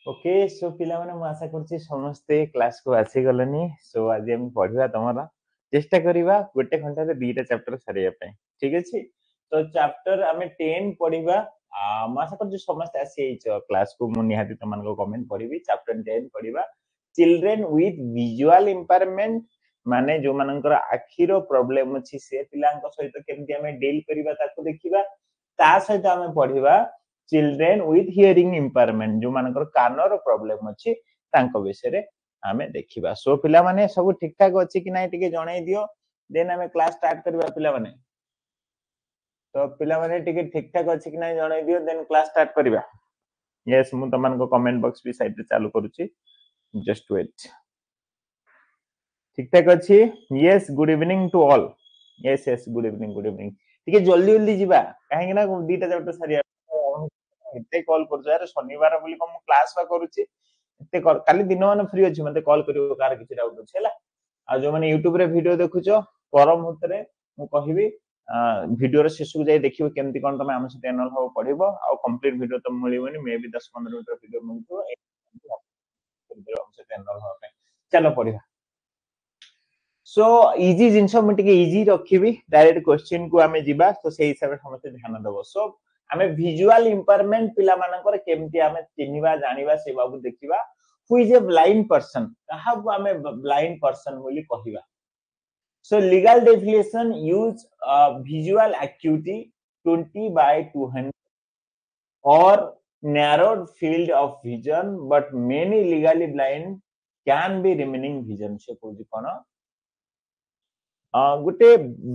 Okay so पिला माने आशा करछि समस्ते क्लास को आसी गलनी सो आज हम पढ़िबा तमरा चेष्टा करिबा गोटे घंटा रे बीटा चैप्टर सरिया पे ठीक अछि तो चैप्टर हमें 10 पढ़िबा आशा करछि समस्ते आसी क्लास को मु निहाती तमन को कमेंट पढ़िबी चैप्टर 10 पढ़िबा चिल्ड्रन विथ विजुअल इंपायरमेंट माने जो मानकर आखिरो प्रॉब्लम अछि से पिलांक सहित केमति हमें डील करिबा ताको देखिबा ता सहित हमें पढ़िबा चिल्ड्रेन विथ हियरिंग इंपायरमेंट जो मानकर कानर प्रॉब्लम अछि तांको विषय रे हमें देखिबा सो पिला माने सब ठीक ठाक अछि कि नाही टिके जणाई दियो देन हमें क्लास स्टार्ट करबा पिला माने तो पिला माने टिके ठीक ठाक अछि कि नाही जणाई दियो देन क्लास स्टार्ट करबा यस मु तमन को कमेंट बॉक्स भी साइड रे चालू करूची जस्ट वेट ठीक ठाक अछि yes good evening to all yes yes good evening टिके जल्दी जल्दी जीवा काहे ना दीटा चैप्टर सारिया एते कॉल कर यार शनिवार बोली को मु क्लास बा करूची एते काली दिन मान फ्री अछि मते कॉल करियो कार किछि डाउट अछि हला आ जो माने YouTube रे वीडियो देखुचो परम होतरे मु कहिबी वीडियो रे शेष को जाय देखिबो केमति कोन तमे हम से एनल हो पढिबो आ कंप्लीट वीडियो त मिलिबोनी मे भी 10-15 मिनिट रो वीडियो मिलतो वीडियो हम से एनल हो पे चलो पढिबा सो इजी जिंस टिके इजी रखिबी डायरेक्ट क्वेश्चन को आमे जिबा तो सेही हिसाब रे समस्त ध्यान देबो सो आमे विजुअल इंपायरमेंट पिला मानकर केमति आमे चिनिबा जानिबा से बाबू देखिबा who is a blind person कहा को आमे ब्लाइंड पर्सन बोली कहिबा so legal definition use visual acuity 20/200 or narrowed field of vision but many legally blind can be remaining vision से कोजी कोन गुटे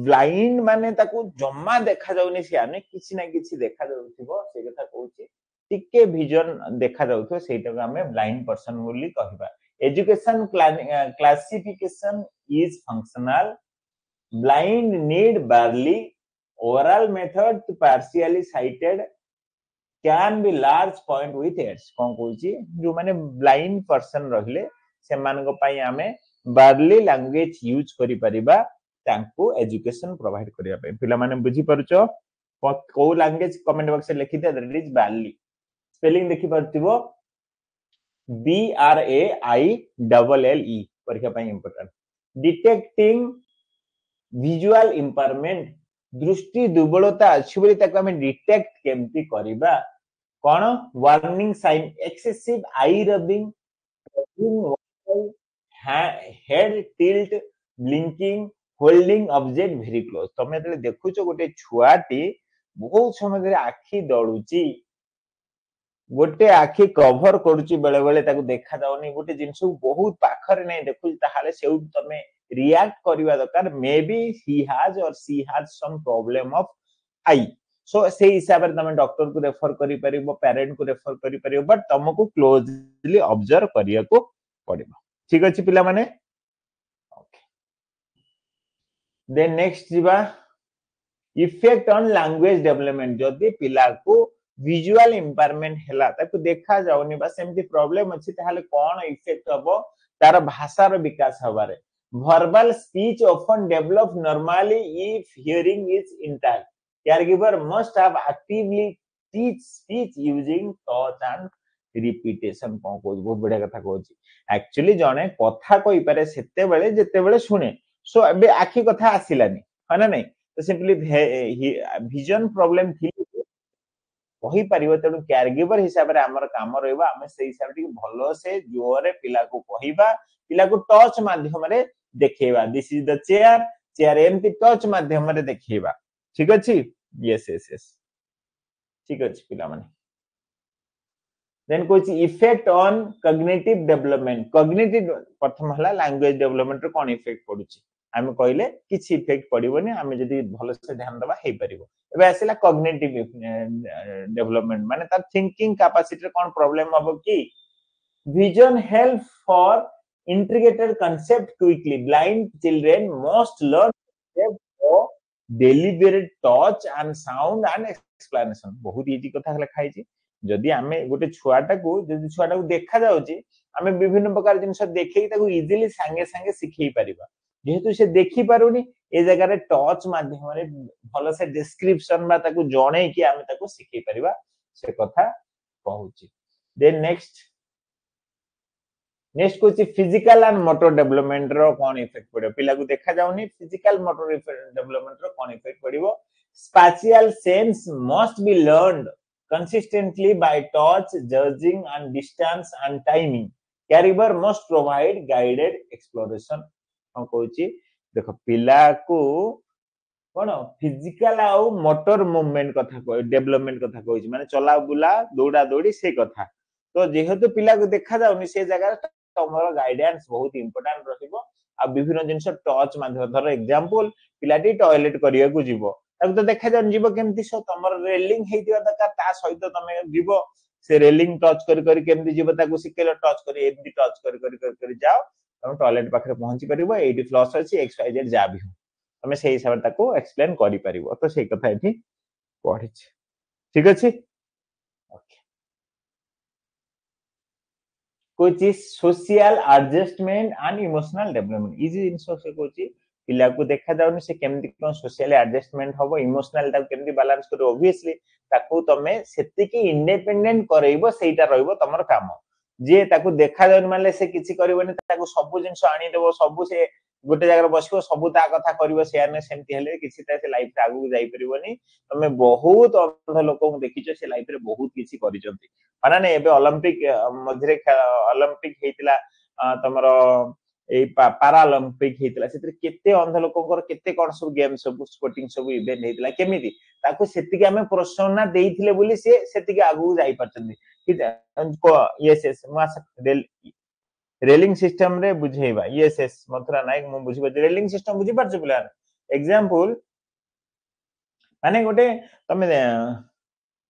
ब्लाइंड माने ताको जम्मा देखा जाउनी सियाने किछि ना किछि देखा जाउथिबो से कथा कहूची टिके विजन देखा जाउथो सेटा को हमें ब्लाइंड पर्सन बोली कहबा education classification is functional blind need barely oral method to partially sighted can be large point with aids कोन कहूची जो माने ब्लाइंड पर्सन रहिले से मान को पई हमें बार्ली लैंग्वेज यूज करि परिबा तांको एजुकेशन प्रोवाइड करिया पे पिला माने बुझी परचो को लैंग्वेज कमेंट बॉक्स में लिखि दे दैट इज बार्ली स्पेलिंग देखि परतिबो B R A I L L E परीक्षा पे इंपोर्टेंट डिटेक्टिंग विजुअल इंपायरमेंट दृष्टि दुर्बलता अछि बोली ताको हमें डिटेक्ट केमति करिबा कोन warning sign excessive eye rubbing head tilt blinking holding object very close तमे तले देखुचो गोटे छुआटी बहुत समय धरि आखी दळुची गोटे आखी कवर करूची बेले बेले ताको देखा जाउनी गोटे जिंस बहुत पाखरे नै देखुची ताहाले सेउ तमे रिएक्ट करिवा दरकार maybe he has or she has some problem of eye so से हिसाब रे तमे डॉक्टर को रेफर करि परिबो पेरेंट को रेफर करि परिबो बट तमको क्लोजली ऑब्जर्व करिया को पड़िबो ठीक अछि पिला माने ओके देन नेक्स्ट जिबा इफेक्ट ऑन लैंग्वेज डेवलपमेंट जदी पिला को विजुअल इंपायरमेंट हैला ताको देखा जाउनी बा सेमती प्रॉब्लम अछि ताहाले कोन इफेक्ट हबो तार भाषा रो विकास हबारे verbal speech often develop normally if hearing is intact caregiver must have actively teach speech using touch and repetition कोन को बहुत बढ़िया कथा कहूची एक्चुअली जने कथा कोइ पारे सेते बेले जेते बेले सुने सो अबे आखी कथा आसिलानी है ना नहीं तो सिंपली विजन प्रॉब्लम थी कही परिबो तेनु केयरगिवर हिसाब रे हमर काम रहबा हमें से हिसाब रे भलो से जोरे पिला को कहिबा पिला को टच माध्यम रे देखेबा दिस इज द चेयर एमती टच माध्यम रे देखेबा ठीक अछि यस यस यस ठीक अछि पिला माने देन कोच effect on cognitive development cognitive प्रथम हला लैंग्वेज डेवलपमेंट रे कोन इफेक्ट पडुची आमे कहले किछि इफेक्ट पडिबोनी आमे जदी भलो से ध्यान देबा हे परिबो एबे आसिला कॉग्निटिव डेवलपमेंट माने तार थिंकिंग कैपेसिटी रे कोन प्रॉब्लम हबो की vision help for integrated concept quickly blind children must learn deliberate touch and sound and explanation बहुत इजी कथा लिखा है जदि आमे गोटे छुआटा को जदि छुआटा को देखा जाउची आमे विभिन्न प्रकार जिंस देखै ताको इजीली संगे संगे सिखै परिबा जेहेतु से देखि पारुनी ए जगह रे टच माध्यम रे भलो से डिस्क्रिप्शन बा ताको जणै कि आमे ताको सिखै परिबा से कथा कहूची देन नेक्स्ट नेक्स्ट कोची फिजिकल एंड मोटर डेवलपमेंट रो कोन इफेक्ट पड़ो पिला को देखा जाउनी फिजिकल मोटर डेवलपमेंट रो कोन इफेक्ट पड़िबो spatial sense must be learned consistently by touch judging and distance and timing caregiver must provide guided exploration हम कोची देखो पिला को कोन फिजिकल आउ मोटर मूवमेंट कथा को डेवलपमेंट कथा कोची माने चला बुला दौड़ा दौड़ी से कथा तो जेहेतु पिला को देखा जाउनी से जगह तमरो गाइडेंस बहुत इंपोर्टेंट रहिबो आ विभिन्न जिंस टच माध्यम धर एग्जांपल पिलाटी टॉयलेट करिया को जीवो ताको तो देखा जाउनी जीवो केमती सो तमरो रेलिंग हेतिवा दरकार ता सहित तमे जीवो से रेलिंग टच कर केमती जीवो ताको सिकेलो टच कर एमती टच कर जाओ तम टॉयलेट पाखरे पहुंची परिबो एटी फ्लश अछि एक्स वाई जेड जा भी हो तमे से हिसाब ताको एक्सप्लेन करि परिबो तो से कथा एठी पढि ठीक अछि okay Kochi social adjustment and emotional development easy INSO से कोची पिला को देखा जाउनी से केमती कोन सोशल एडजस्टमेंट होबो इमोशनल ता केमती बैलेंस करो ऑब्वियसली ताको तमे सेतिकी इंडिपेंडेंट करैबो सेटा रहइबो तमर काम जे ताको देखा जाउनी माने से किछि करबोनी ताको सब जिंस आनी देबो सब से गोटे जगह बसिबो सब ता कथा करबो शेयर ने सेमती हेले किछि ता से लाइफ ता आगु जाई परिबोनी तमे बहुत अंध लोक देखिछो से लाइफ रे बहुत किछि करिसंती माने ने एबे ओलंपिक मझरे ओलंपिक हेतिला तमरो ए पारालंपिक हेतिला सेतिर केते अंध लोककर केते कोन सब गेम सब स्पोर्टिंग सब इवेंट हेतिला केमिति ताको सेतिके हमें प्रोत्साहन देइथिले बोली से सेतिके आगु जाई परचंदी कि यस यस मास रेलिंग सिस्टम रे बुझेबा यस यस मथुरा नायक मु बुझिबा रेलिंग सिस्टम बुझि परछ पिला एग्जांपल माने गोटे तमे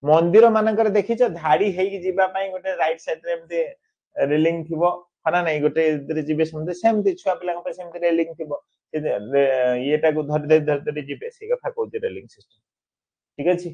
मंदिर मानकर देखिछ धाड़ी हेई जीवा पई गोटे राइट साइड रे एमते रेलिंग थिबो हना नै गोटे इधर जीवे समते सेमते छुआ पिला पे सेमते रेलिंग थिबो येटा को धर जीवे से कथा कहते रेलिंग सिस्टम ठीक अछि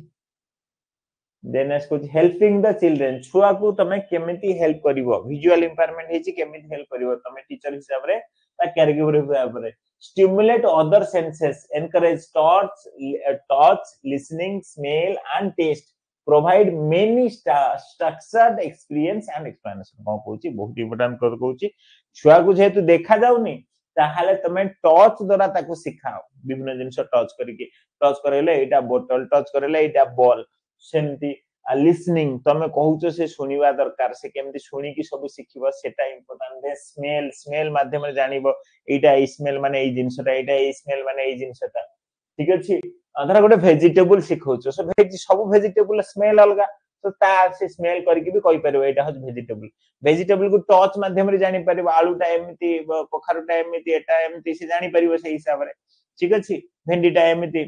देन एस कुछ हेल्पिंग द चिल्ड्रन छुआ को तमे केमिति हेल्प करिवो विजुअल इंपायरमेंट हेची केमिति हेल्प करिवो तमे टीचर हिसाब रे ता कैरेगिवर हिसाब रे stimulate other senses encourage touch listening smell and taste provide many structured experience and explanation को कहूची बहुत इंपोर्टेंट कर कहूची छुआ को जेतु देखा जाउनी ताहाले तमे टच द्वारा ताको सिखाओ विभिन्न जिंस टच करिके टच करेले एटा बोतल टच करेले एटा बॉल सेमती लिसनिंग तमे कहूचो से सुनिवा दरकार से केमती सुनी की सब सिखिबो सेटा इंपोर्टेंट है स्मेल स्मेल माध्यम रे जानिबो एटा स्मेल माने ए जिंसटा एटा स्मेल माने ए जिंसटा ठीक अछि अधरा गोटे वेजिटेबल सिखौचो से सब वेजिटेबल स्मेल अलगा तो ता से स्मेल करके भी कहि परबो एटा ह वेजिटेबल वेजिटेबल को टच माध्यम रे जानि परबो आलूटा एमिति कखारुटा एमिति एटा एमिति से जानि परबो से हिसाब रे ठीक अछि भेंडीटा एमिति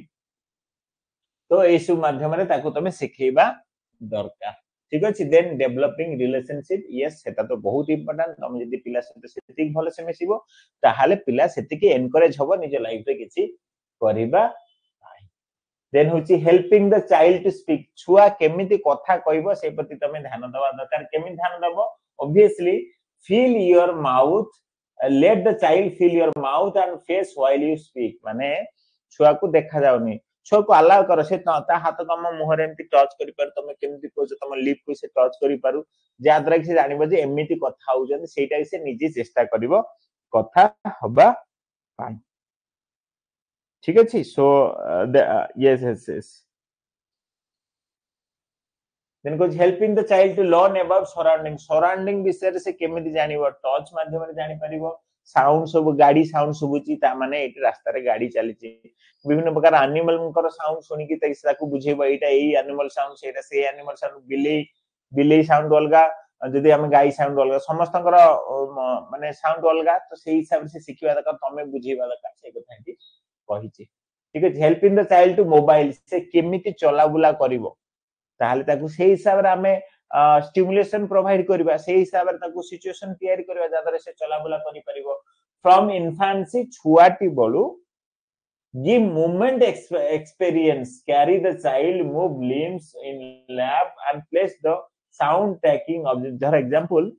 तो एसु माध्यम रे ताको तमे सिखेबा दरकार ठीक अछि देन डेवलपिंग रिलेशनशिप यस सेटा तो बहुत इंपोर्टेंट हम जदी पिला से सेटिक भले से मिसिबो ताहाले पिला सेटिक एनकरेज होबो निज लाइफ रे किछि करिबा देन होची helping the child to speak छुआ केमिति कथा कहबो से प्रति तमे ध्यान दबा दरकार केमिति ध्यान दबो obviously feel your mouth let the child feel your mouth and face while you speak माने छुआ को देखा जाउनी छुआ को अलाउ करो से ता हाथ तम मुहर एमती टच करि पर तमे केमिति कोछ तम लिप को से टच करि पारु जा द्वारा कि से जानिबो जे एमिति कथा होजन सेटा से निजे चेष्टा करिवो कथा हबा पाई ठीक अछि so yes yes yes then कुछ helping the child to learn about surrounding विषय से केमिति जानिबो टच माध्यम रे जानि परिबो साउंड सब गाड़ी साउंड सुबुची ता माने एटी रास्ता रे गाड़ी चलीची विभिन्न प्रकार एनिमल कर साउंड सुनी की तैसा को बुझेबो एटा एई एनिमल साउंड सेटा से एनिमल साउंड बिले साउंड अलगा जदी हम गाई साउंड अलगा समस्तकर माने साउंड अलगा तो सेही हिसाब से सिखिबा दरकार तमे बुझेबा दरकार से कथा एटी कहिची ठीक है helping the child to mobile से केमिति चला बुला करिवो ताहले ताकू से हिसाब रे हमें स्टिमुलेशन प्रोवाइड करबा से हिसाब रे ताकू सिचुएशन तैयारी करबा जादरे से चला बुला करि परिबो फ्रॉम इन्फेंसी छुआटी बोलू give movement experience carry the child move limbs in lap and place the sound taking object for example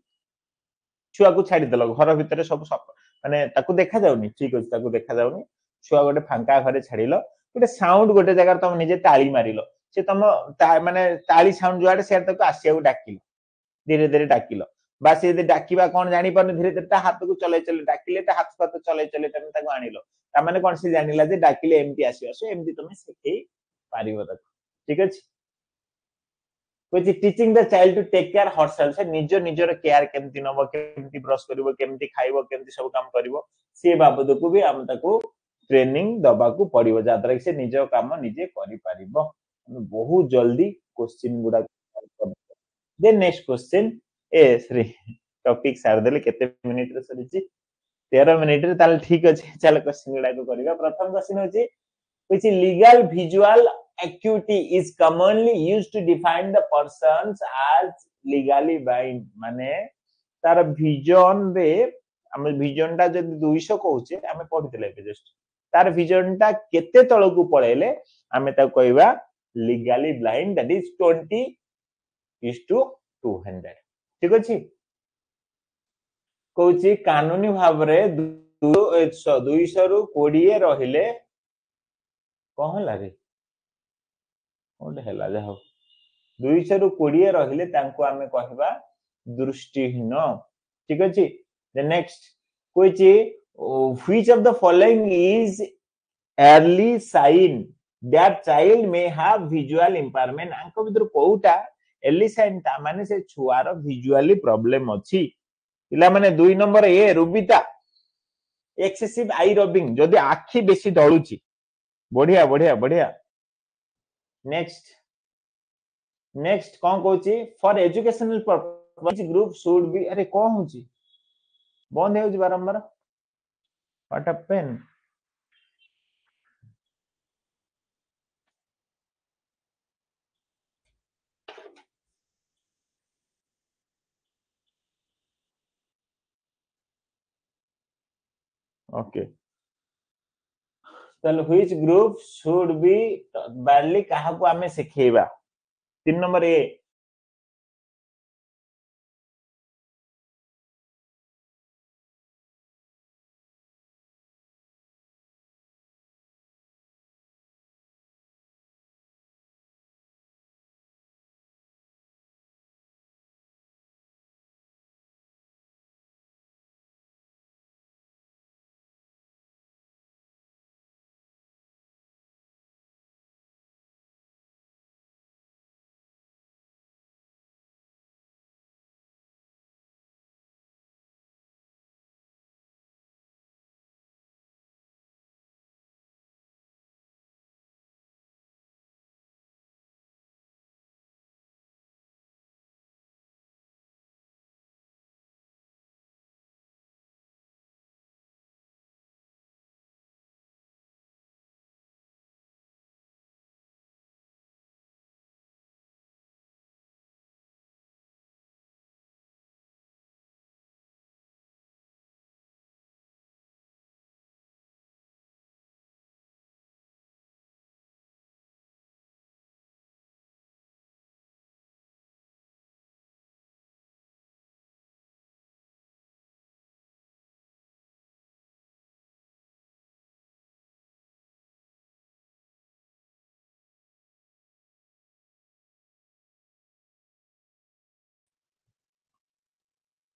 छुआ को छाडी देलो घर भीतर सब माने ताकू देखा जाउनी ठीक अछि ताकू देखा जाउनी छुआ गोटे फांका घरे छाडीलो गोटे साउंड गोटे जगह तुम निजे ताली मारिलो से तुम माने ताली साउंड जुआडे से तक आसिया डाकिलो धीरे धीरे डाकिलो बास यदि डाकिबा कोन जानि पारन धीरे धीरे हाथ को चले चले डाकिले हाथ पात चले चले तमे ताको आनिलो ता माने कोन से जानिला जे डाकिले एमती आसी सो एमती तमे सिखै पारिबो ताको ठीक अछि which is teaching the child to take care herself से निजो निजर केयर केमती नबो केमती ब्रश करबो केमती खाइबो केमती सब काम करबो से बाबद को भी हम ताको ट्रेनिंग दबा को पड़िबो जातरा से निजो काम निजे करि पारिबो बहुत जल्दी क्वेश्चन गुडा देन नेक्स्ट क्वेश्चन ए श्री टॉपिक सार देले केते मिनिट रे सरीची 13 मिनिट रे ताल ठीक अछि चल क्वेश्चन गुडा को करबा प्रथम क्वेश्चन होची which legal visual acuity is commonly used to define the persons as legally blind माने तार विजन रे हम विजन टा जदी 200 कहूचे हमें पढितले जस्ट तार विजन टा केते तळ को पळेले हमें ता कहबा लीगली ब्लाइंड दैट इज 20:200 ठीक अछि कहूची कानूनी भाव रे 200 रु 20 रहिले कहला रे ओडे हला जा हो 200 रु 20 रहिले तांको हमें कहबा दृष्टिहीन ठीक अछि the next which of the following is early sign that child may have visual impairment आंको बिदर कोउटा early sign ता माने से छुआर visually problem अछि पिला माने 2 नंबर ए रुबिता excessive eye rubbing जदी आखी बेसी डळुची बढ़िया बढ़िया बढ़िया नेक्स्ट कौन कहूची for educational purpose group should be अरे कौन होची बंद हेउची बारंबार व्हाट हैपेन ओके चल व्हिच ग्रुप शुड बी बारली काहा को हमें सिखेबा 3 नंबर ए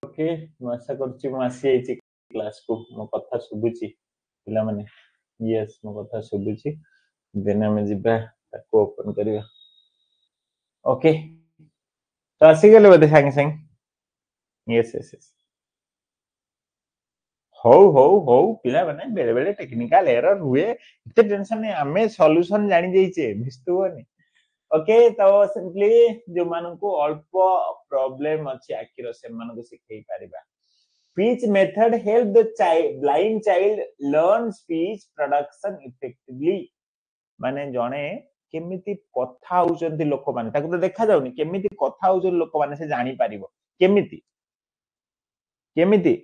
ओके मैं आशा करछि मु आसी आइछि क्लास को मो कथा सुबुची पिला माने यस मो कथा सुबुची देन हम जिबा ताको ओपन करिया ओके तो आसी गेले बदे संग संग यस यस यस हो पिला माने बेले बेले टेक्निकल एरर हुए इते टेंशन नहीं हमें सॉल्यूशन जानि जाइछे मिस्तु बनी ओके तो सिंपली जो मानन को अल्प प्रॉब्लम अछि आखिर से मानन को सिखै परिबा Which method help the blind child learn speech production effectively माने जणे केमिति कथा होचंती लोक माने ताको तो देखा जाउनी केमिति कथा होचन लोक माने से जानि पारिबो केमिति केमिति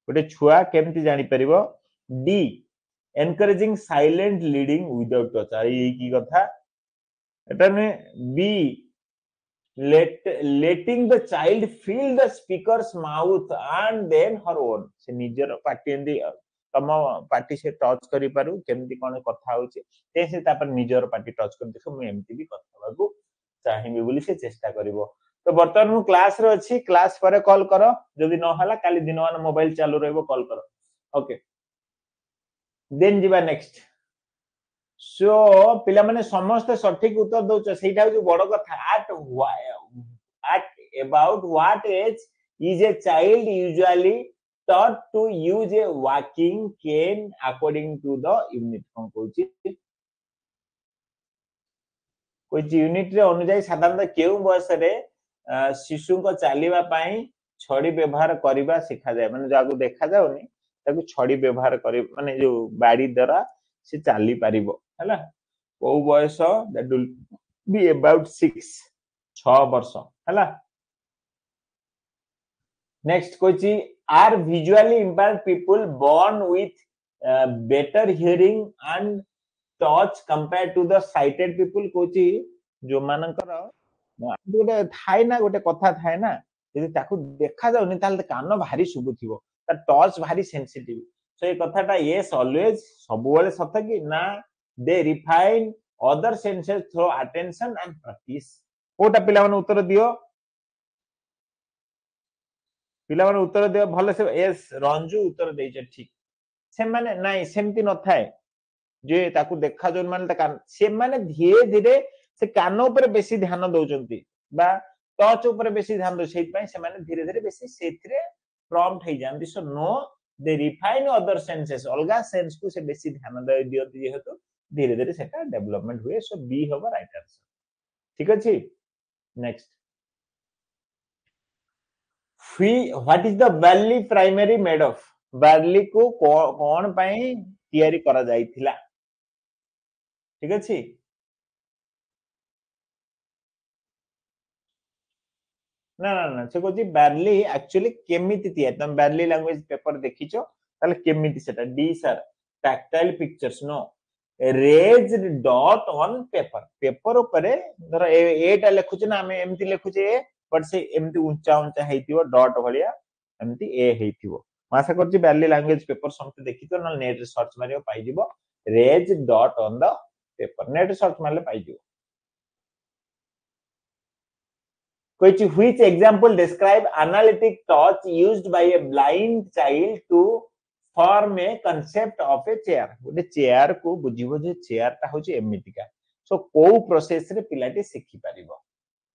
गोटे छुआ केमिति जानि परिबो D encouraging silent leading without touch आई की कथा एटा ने बी letting the child feel the speaker's mouth and then her own से निजर पार्टी एंदी तम पार्टी से टच करि पारु केमती कोन कथा होची ते से तापर निजर पार्टी टच कर देखो मैं एमती भी कथा बाबू चाहिबे बोली से चेष्टा करिवो तो बर्तमान मु क्लास रे अछि क्लास पर कॉल करो जदि न हला काली दिनवान मोबाइल चालू रहबो कॉल करो ओके देन जीवा नेक्स्ट सो पिला माने समस्त सठिक उत्तर दउछ सेटा हो बड़ कथा at about what age is a child usually taught to use a walking cane according to the unit कोन कोई यूनिट रे अनुसार साधारणतः केउ बयस रे शिशु को चलीबा पई छड़ी व्यवहार करबा सिखा जाय माने जागु देखा जाउनी ताकू छड़ी व्यवहार करी माने जो बाड़ी द्वारा से चाली पारिबो हैला को बयस दैट विल बी अबाउट 6 वर्ष हैला नेक्स्ट कोची are visually impaired people born with better hearing and touch compared to the sighted people Kochi जो मानकर गोटे थाए ना गोटे कथा थाए ना यदि ताकू देखा जाउनी ताले कान भारी सुबुथिबो ता टच भारी सेंसिटिव सो ये कथाटा यस ऑलवेज सबुबेले सत कि ना D refine other senses through attention and practice कोटा पिला माने उत्तर दियो पिला माने उत्तर दियो भले से यस रंजू उत्तर देइछ ठीक से माने नाही सेमति न थाए जे ताकू देखा जोन माने ता से माने धीरे धीरे से कान ऊपर बेसी ध्यान दउचंती बा टच ऊपर बेसी ध्यान दउ सेहि पई से माने धीरे धीरे बेसी सेथरे प्रॉम्प्ट हो जानती सो नो दे रिफाइन अदर सेंसेस अलगा सेंस को से बेसी ध्यान दे दियंती जेहेतु धीरे धीरे सेटा डेवलपमेंट हुए सो बी होबा राइट आंसर ठीक अछि next what is the barley primary made of barley को कोन पई तयारी करा जाइथिला ठीक अछि ना ना ना से कोची barley एक्चुअली केमिति तिया तुम barley लैंग्वेज पेपर देखिचो ताले केमिति सेटा डी सर tactile pictures no raised dot on paper paper ऊपरे धर एटा लेखुचे ना हमें एमति लेखुचे बट से एमति ऊंचा ऊंचा हेतिबो डॉट भलिया एमति ए हेतिबो मासा करची barley लैंग्वेज पेपर समते देखितो न नेट रे सर्च मारियो पाई जिवो raised dot on the paper net search मारले पाई जिवो which example describe analytic touch used by a blind child to form a concept of a chair गोटे chair को बुझिबो जे chair ता होची एमितिका सो को प्रोसेस रे पिलाटी सिखि परिबो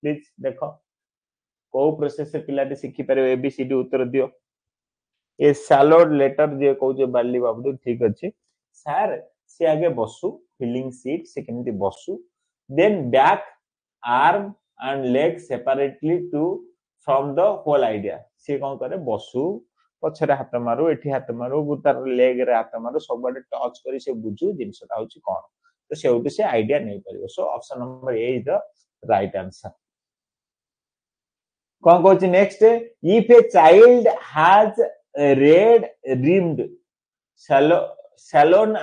प्लीज देखो को प्रोसेस रे पिलाटी सिखि परिबो एबीसीडी उत्तर दियो ए सैलोड लेटर जे कहू जे बाली बाबू ठीक अछि सर से आगे बसु फिलिंग सीट से केमति बसु then back arm and leg separately to from the whole idea से कोन करे बसु पछरे हाथ मारू एठी हाथ मारू गुतार लेग रे हाथ मारू सबडे टच करी से बुझू जिंसटा होची कोन तो सेउटी से आईडिया नै परिबो so option number A is the right answer कोन कोची next if a child has red rimmed salon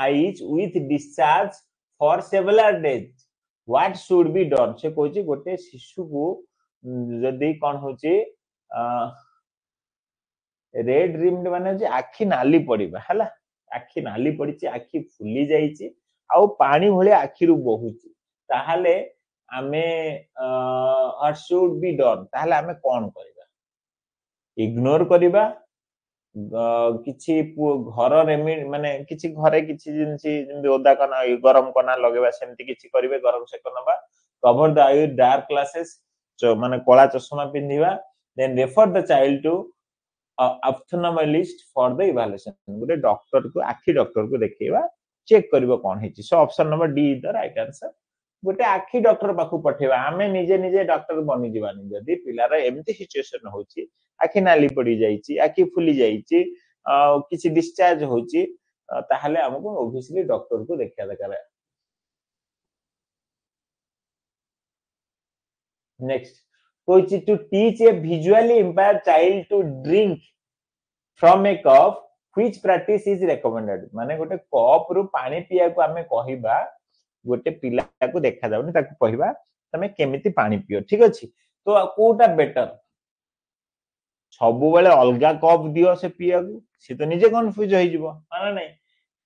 eyes with discharge for several days what should be done से कोची गोटे शिशु को जदी कोन होची रेड रिम्ड माने जे आखी नाली पड़ीबा हला आखी नाली पड़ीची आखी फुली जाईची आ पानी भले आखी रु बहुची ताहाले आमे what should be done ताहाले आमे कोन करबा इग्नोर करबा किछि घर रेमी माने किछि घरे किछि जिंसी जेंति ओदा कना गरम कना लगेबा सेमति किछि करिवे गरम से कनबा cover the eye dark glasses जो माने कोला चश्मा पिंधिबा then refer the child to ophthalmologist for the evaluation गुटे डॉक्टर को आखी डॉक्टर को देखेबा चेक करबो कोन हेची so option number D is the right answer गोटे आखी डॉक्टर पाखु पठेबा आमे निजे निजे डॉक्टर बनि दिबानी जदी पिलार एमती सिचुएशन होची आखी नाली पड़ी जाईची आखी फुली जाईची किछि डिस्चार्ज होची ताहाले हमको ऑब्वियसली डॉक्टर को देखिया दरकार है नेक्स्ट कोई to teach a visually impaired child to drink from a cup which practice is recommended माने गोटे कप रु पानी पिया को हमें कहिबा गोटे पिला को देखा जाउनी ताको कहिबा तमे केमिति पानी पियो ठीक अछि तो कोटा बेटर सबु बेले अलगा कप दियो से पिया को से तो निजे कंफ्यूज होई जिवो माने नै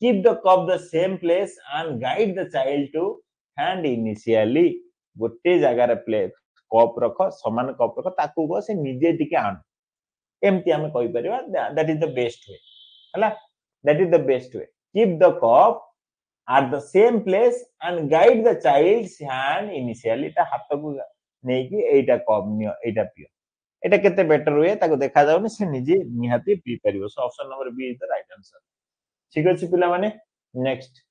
keep the cup the same place and guide the child to hand initially गोटे जगह रे प्ले कप रख समान कप रख ताकू को से निजे टिके आन एमती आमे कहि परिबा that is the best way हला that is the best way keep the cup at the same place and guide the child's hand initially ता हाथ को नै कि एटा कप नियो एटा पियो एटा केते बेटर हुए ताको देखा जाउनी से निजे निहाती पी परिबो so option number B is the right answer ठीक अछि पिला माने next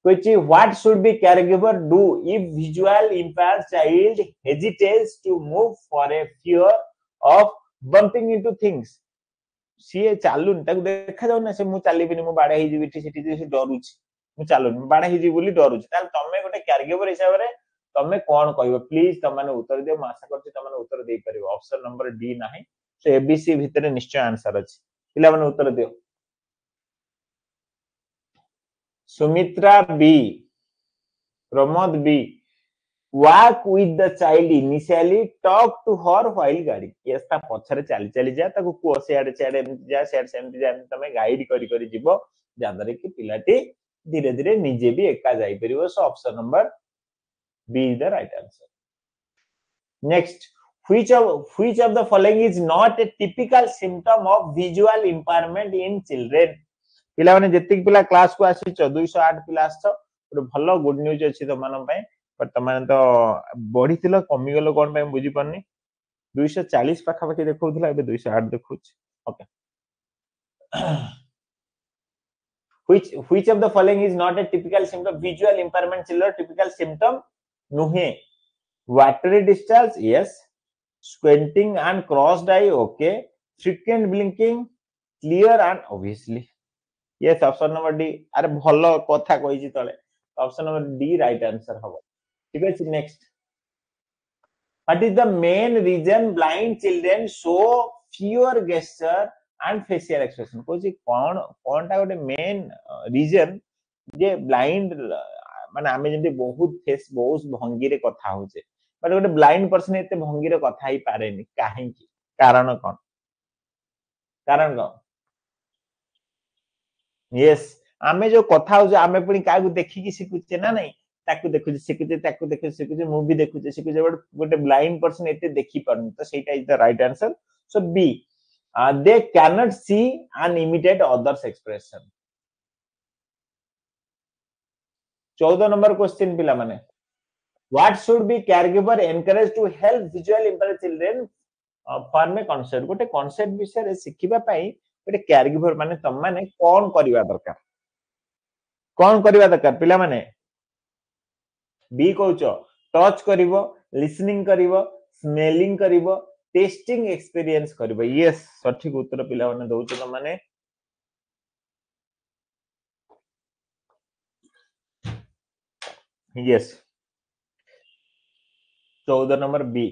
which what should be caregiver do if visual impaired child hesitates to move for a fear of bumping into things सी चालुन ताको देखा जाउना से मु चाली बिनी मु बाडा ही जीविटी सिटी जे डरुची मु चालुन बाडा ही जी बोली डरुची ताल तमे गोटे कैरेगिवर हिसाब रे तमे कोन कहबो प्लीज तम माने उत्तर दियो म आशा करछि तम माने उत्तर देई परिबो ऑप्शन नंबर डी नाही सो एबीसी भितरे निश्चय आंसर अछि पिला माने उत्तर दियो Sumitra B Pramod B walk with the child initially talk to her while guiding yes ता पछरे चली चली जा ताको को सेड सेड एमति जा सेड सेमति जा तमे गाइड करी करी जीवो जादरे कि पिलाटी धीरे धीरे निजे भी एका जाई परिबो so option number B is the right answer next which of the following is not a typical symptom of visual impairment in children पिला माने जतिक पिला क्लास को आसी 208 पिला आछो भलो गुड न्यूज अछि त मानम पय पर तमाने तो बढी थिलो कमी गेलो कोन पय बुझी पन्नी 240 पाखा पाखी देखौथला एबे 208 देखौछ okay which of the following is not a typical symptom visual impairment children typical symptom nuhe watery discharge yes squinting and crossed eye okay frequent blinking clear and obviously yes option number d अरे भलो कथा कहिछि तळे option number D right answer हबो ठीक है next what is the main reason blind children show fewer gesture and facial expression कोछि कोन कोनटा गोटे main reason जे blind माने आमे जंती बहुत फेस बहुत भंगी रे कथा होचे बट गोटे ब्लाइंड पर्सन एते भंगी रे कथा ही पारेनी काहे की कारण कोन यस आमे जो कथा हो आमे पुनी कागु देखि कि सिकुचे ना नहीं ताकु देखु सिकुचे ताकु देखु सिकुचे मूवी देखु सिकुचे बट गोटे ब्लाइंड पर्सन एते देखि परन तो सेटा is the right answer so B they cannot see and imitate others expression 14 number question पिला माने what should be caregiver encouraged to help visual impaired children form a concept गोटे concept विषय रे सिखिबा पई गोटे caregiver माने तम माने कोन करिवा दरकार पिला माने बी कहउचो टच करिवो लिसनिंग करिवो स्मेलिंग करिवो टेस्टिंग एक्सपीरियंस करिवो यस सठिक उत्तर पिला माने दउचो त माने yes 14 number B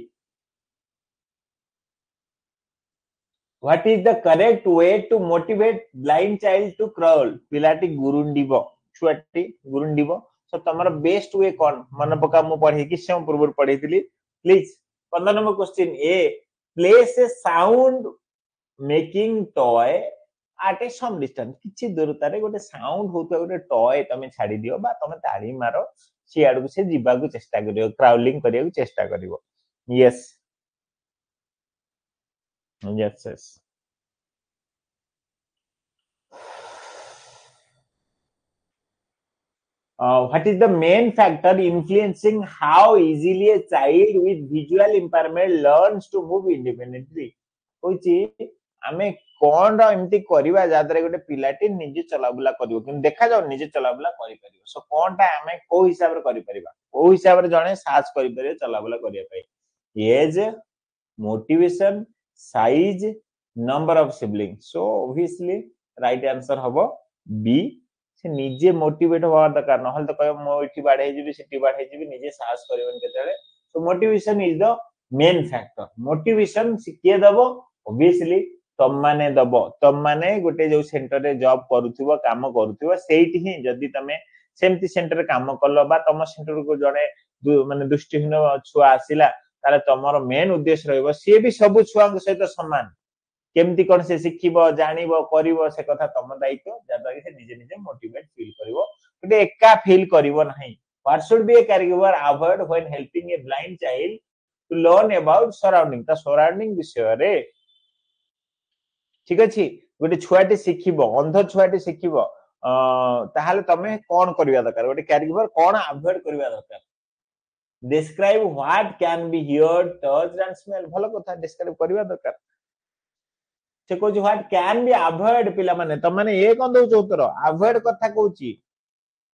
what is the correct way to motivate blind child to crawl पिलाटी गुरुंडीबो छुआटी गुरुंडीबो सो तमरा बेस्ट वे कोन मन पका मु पढे कि sem पूर्व पढेतिली प्लीज 15 नंबर क्वेश्चन ए place a sound making toy at a some distance किछि दूरता रे गोटे साउंड होतो गोटे टॉय तमे छाडी दियो बा तमे ताली मारो सी आडू से जीवा को चेष्टा करियो क्राउलिंग करियो चेष्टा करियो yes yes what is the main factor influencing how easily a child with visual impairment learns to move independently होची आमे कोन रा एमती करिवा जादरे गोटे पिलाटी निजे चलाबुला करियो कि देखा जाउ निजे चलाबुला करि परियो सो कोनटा आमे को हिसाब रे करि परिबा को हिसाब रे जणे साज करि परियो चलाबुला करिया पई age motivation size number of siblings so obviously right answer हबो बी से निजे मोटिवेट होवा दरकार न हल तो कय मो इठी बाढे जीबी सिटी बाढे जीबी निजे साहस करबन केतले so motivation is the main factor motivation सिके दबो ऑब्वियसली तम माने गोटे जो सेंटर रे जॉब करूथिबो काम करूथिबो सेठी ही जदी तमे सेमती सेंटर रे काम करलो बा तम सेंटर को जणे माने दृष्टिहीन छुआ आसिला ताले तमरो मेन उद्देश्य रहइबो से भी सब छुआ के सहित समान केमती कोन से सिखिबो जानिबो करिवो से कथा तम दायित्व जादा कि से निजे निजे मोटिवेट फील करिवो 근데 एका फील करिवो नाही what should be a caregiver avoid when helping a blind child to learn about surrounding ता सराउंडिंग विषय रे ठीक अछि गोटे छुआटी शिखिबो अंध छुआटी शिखिबो ताहाले तमे कोन करिया दरकार गोटे कैरेगिवर कोन अवॉइड करिया दरकार describe what can be heard touched and smell भलो कथा describe करिया दरकार से कहूँ व्हाट कैन बी अवॉइड पिला माने तम माने ए कोन दउछ उत्तर अवॉइड कथा कहूची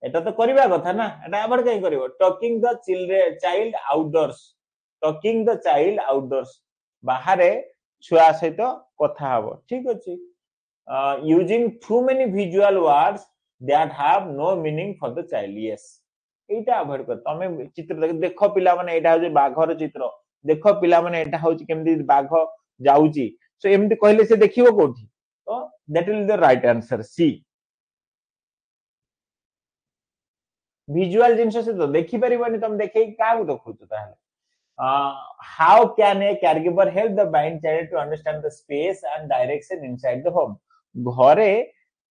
एटा तो करिवा कथा ना एटा अवॉइड कहीं करिवो talking the child outdoors talking the child outdoors बाहरे छुआ सहित कथा हबो ठीक अछि using too many visual words that have no meaning for the child yes एटा अवॉइड कर तमे चित्र देखो पिला माने एटा हो बाघर चित्र देखो पिला माने एटा हो केमदी बाघ जाउची सो एमती कहले से देखिबो कोठी तो that will the right answer C visual जिंस से तो देखि परिबनी तुम देखै का देखु तो ताहले how can a caregiver help the blind child to understand the space and direction inside the home घरे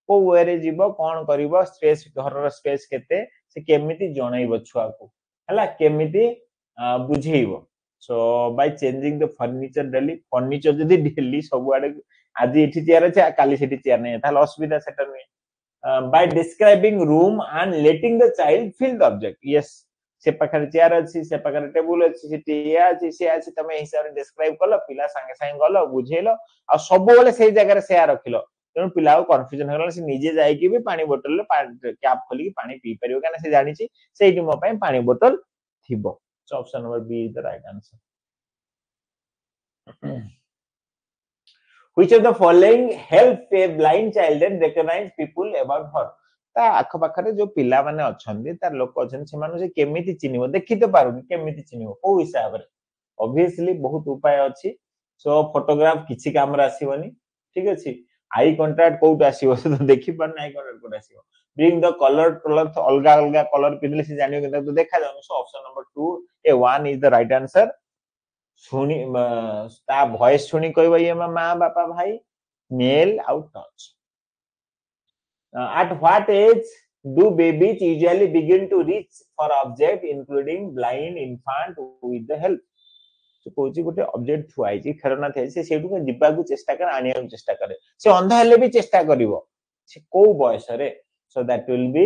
को वे रे जीवो कोन करिवो स्पेस घर रो स्पेस केते से केमिति जणाइबो छुआ को हला केमिति बुझेइबो so by changing the furniture daily furniture जदी डेली सब आडे आज एठी चेयर আছে काली सेठी चेयर नै ताले असुविधा सेटा नै by describing room and letting the child feel the object yes से पाखर चेयर अछि से पाखर टेबल अछि सेठी या अछि से अछि तमे हिसाब रे डिस्क्राइब करलो पिला संगे संगे गलो बुझेलो आ सब बेले से जगह रे शेयर रखिलो तेनु पिला को कंफ्यूजन होगला से निजे जाई कि भी पानी बोतल ले कैप खोली कि पानी पी परियो काना से जानि छि सेठी मो पय पानी बोतल थिबो so option number B is the right answer which of the following help a blind child and recognize people about her ता आख पाखरे जो पिला माने अछंदी तार लोक अछन से मानु से केमिति चिनिबो देखि तो पारुनी केमिति चिनिबो को हिसाब रे ऑब्वियसली बहुत उपाय अछि सो फोटोग्राफ किछि कैमरा आसीबनी ठीक अछि आई कांटेक्ट कोट आसीबो से तो देखि पर आई कांटेक्ट कोट आसीबो ब्रिंग द कलर कलर अलगा अलगा कलर पिनले से जानियो कि तो देखा जानो so option number 2 A 1 is the right answer सुनी ता वॉइस सुनी कहबो ये मां बापा भाई मेल आउट टच at what age do babies usually begin to reach for object including blind infant with the help तो कोची गोटे ऑब्जेक्ट थुआई छी खेलना थे से सेठु के दिबा को चेष्टा कर आनिया को चेष्टा करे से अंधा हेले भी चेष्टा करिवो से को बयस रे so that will B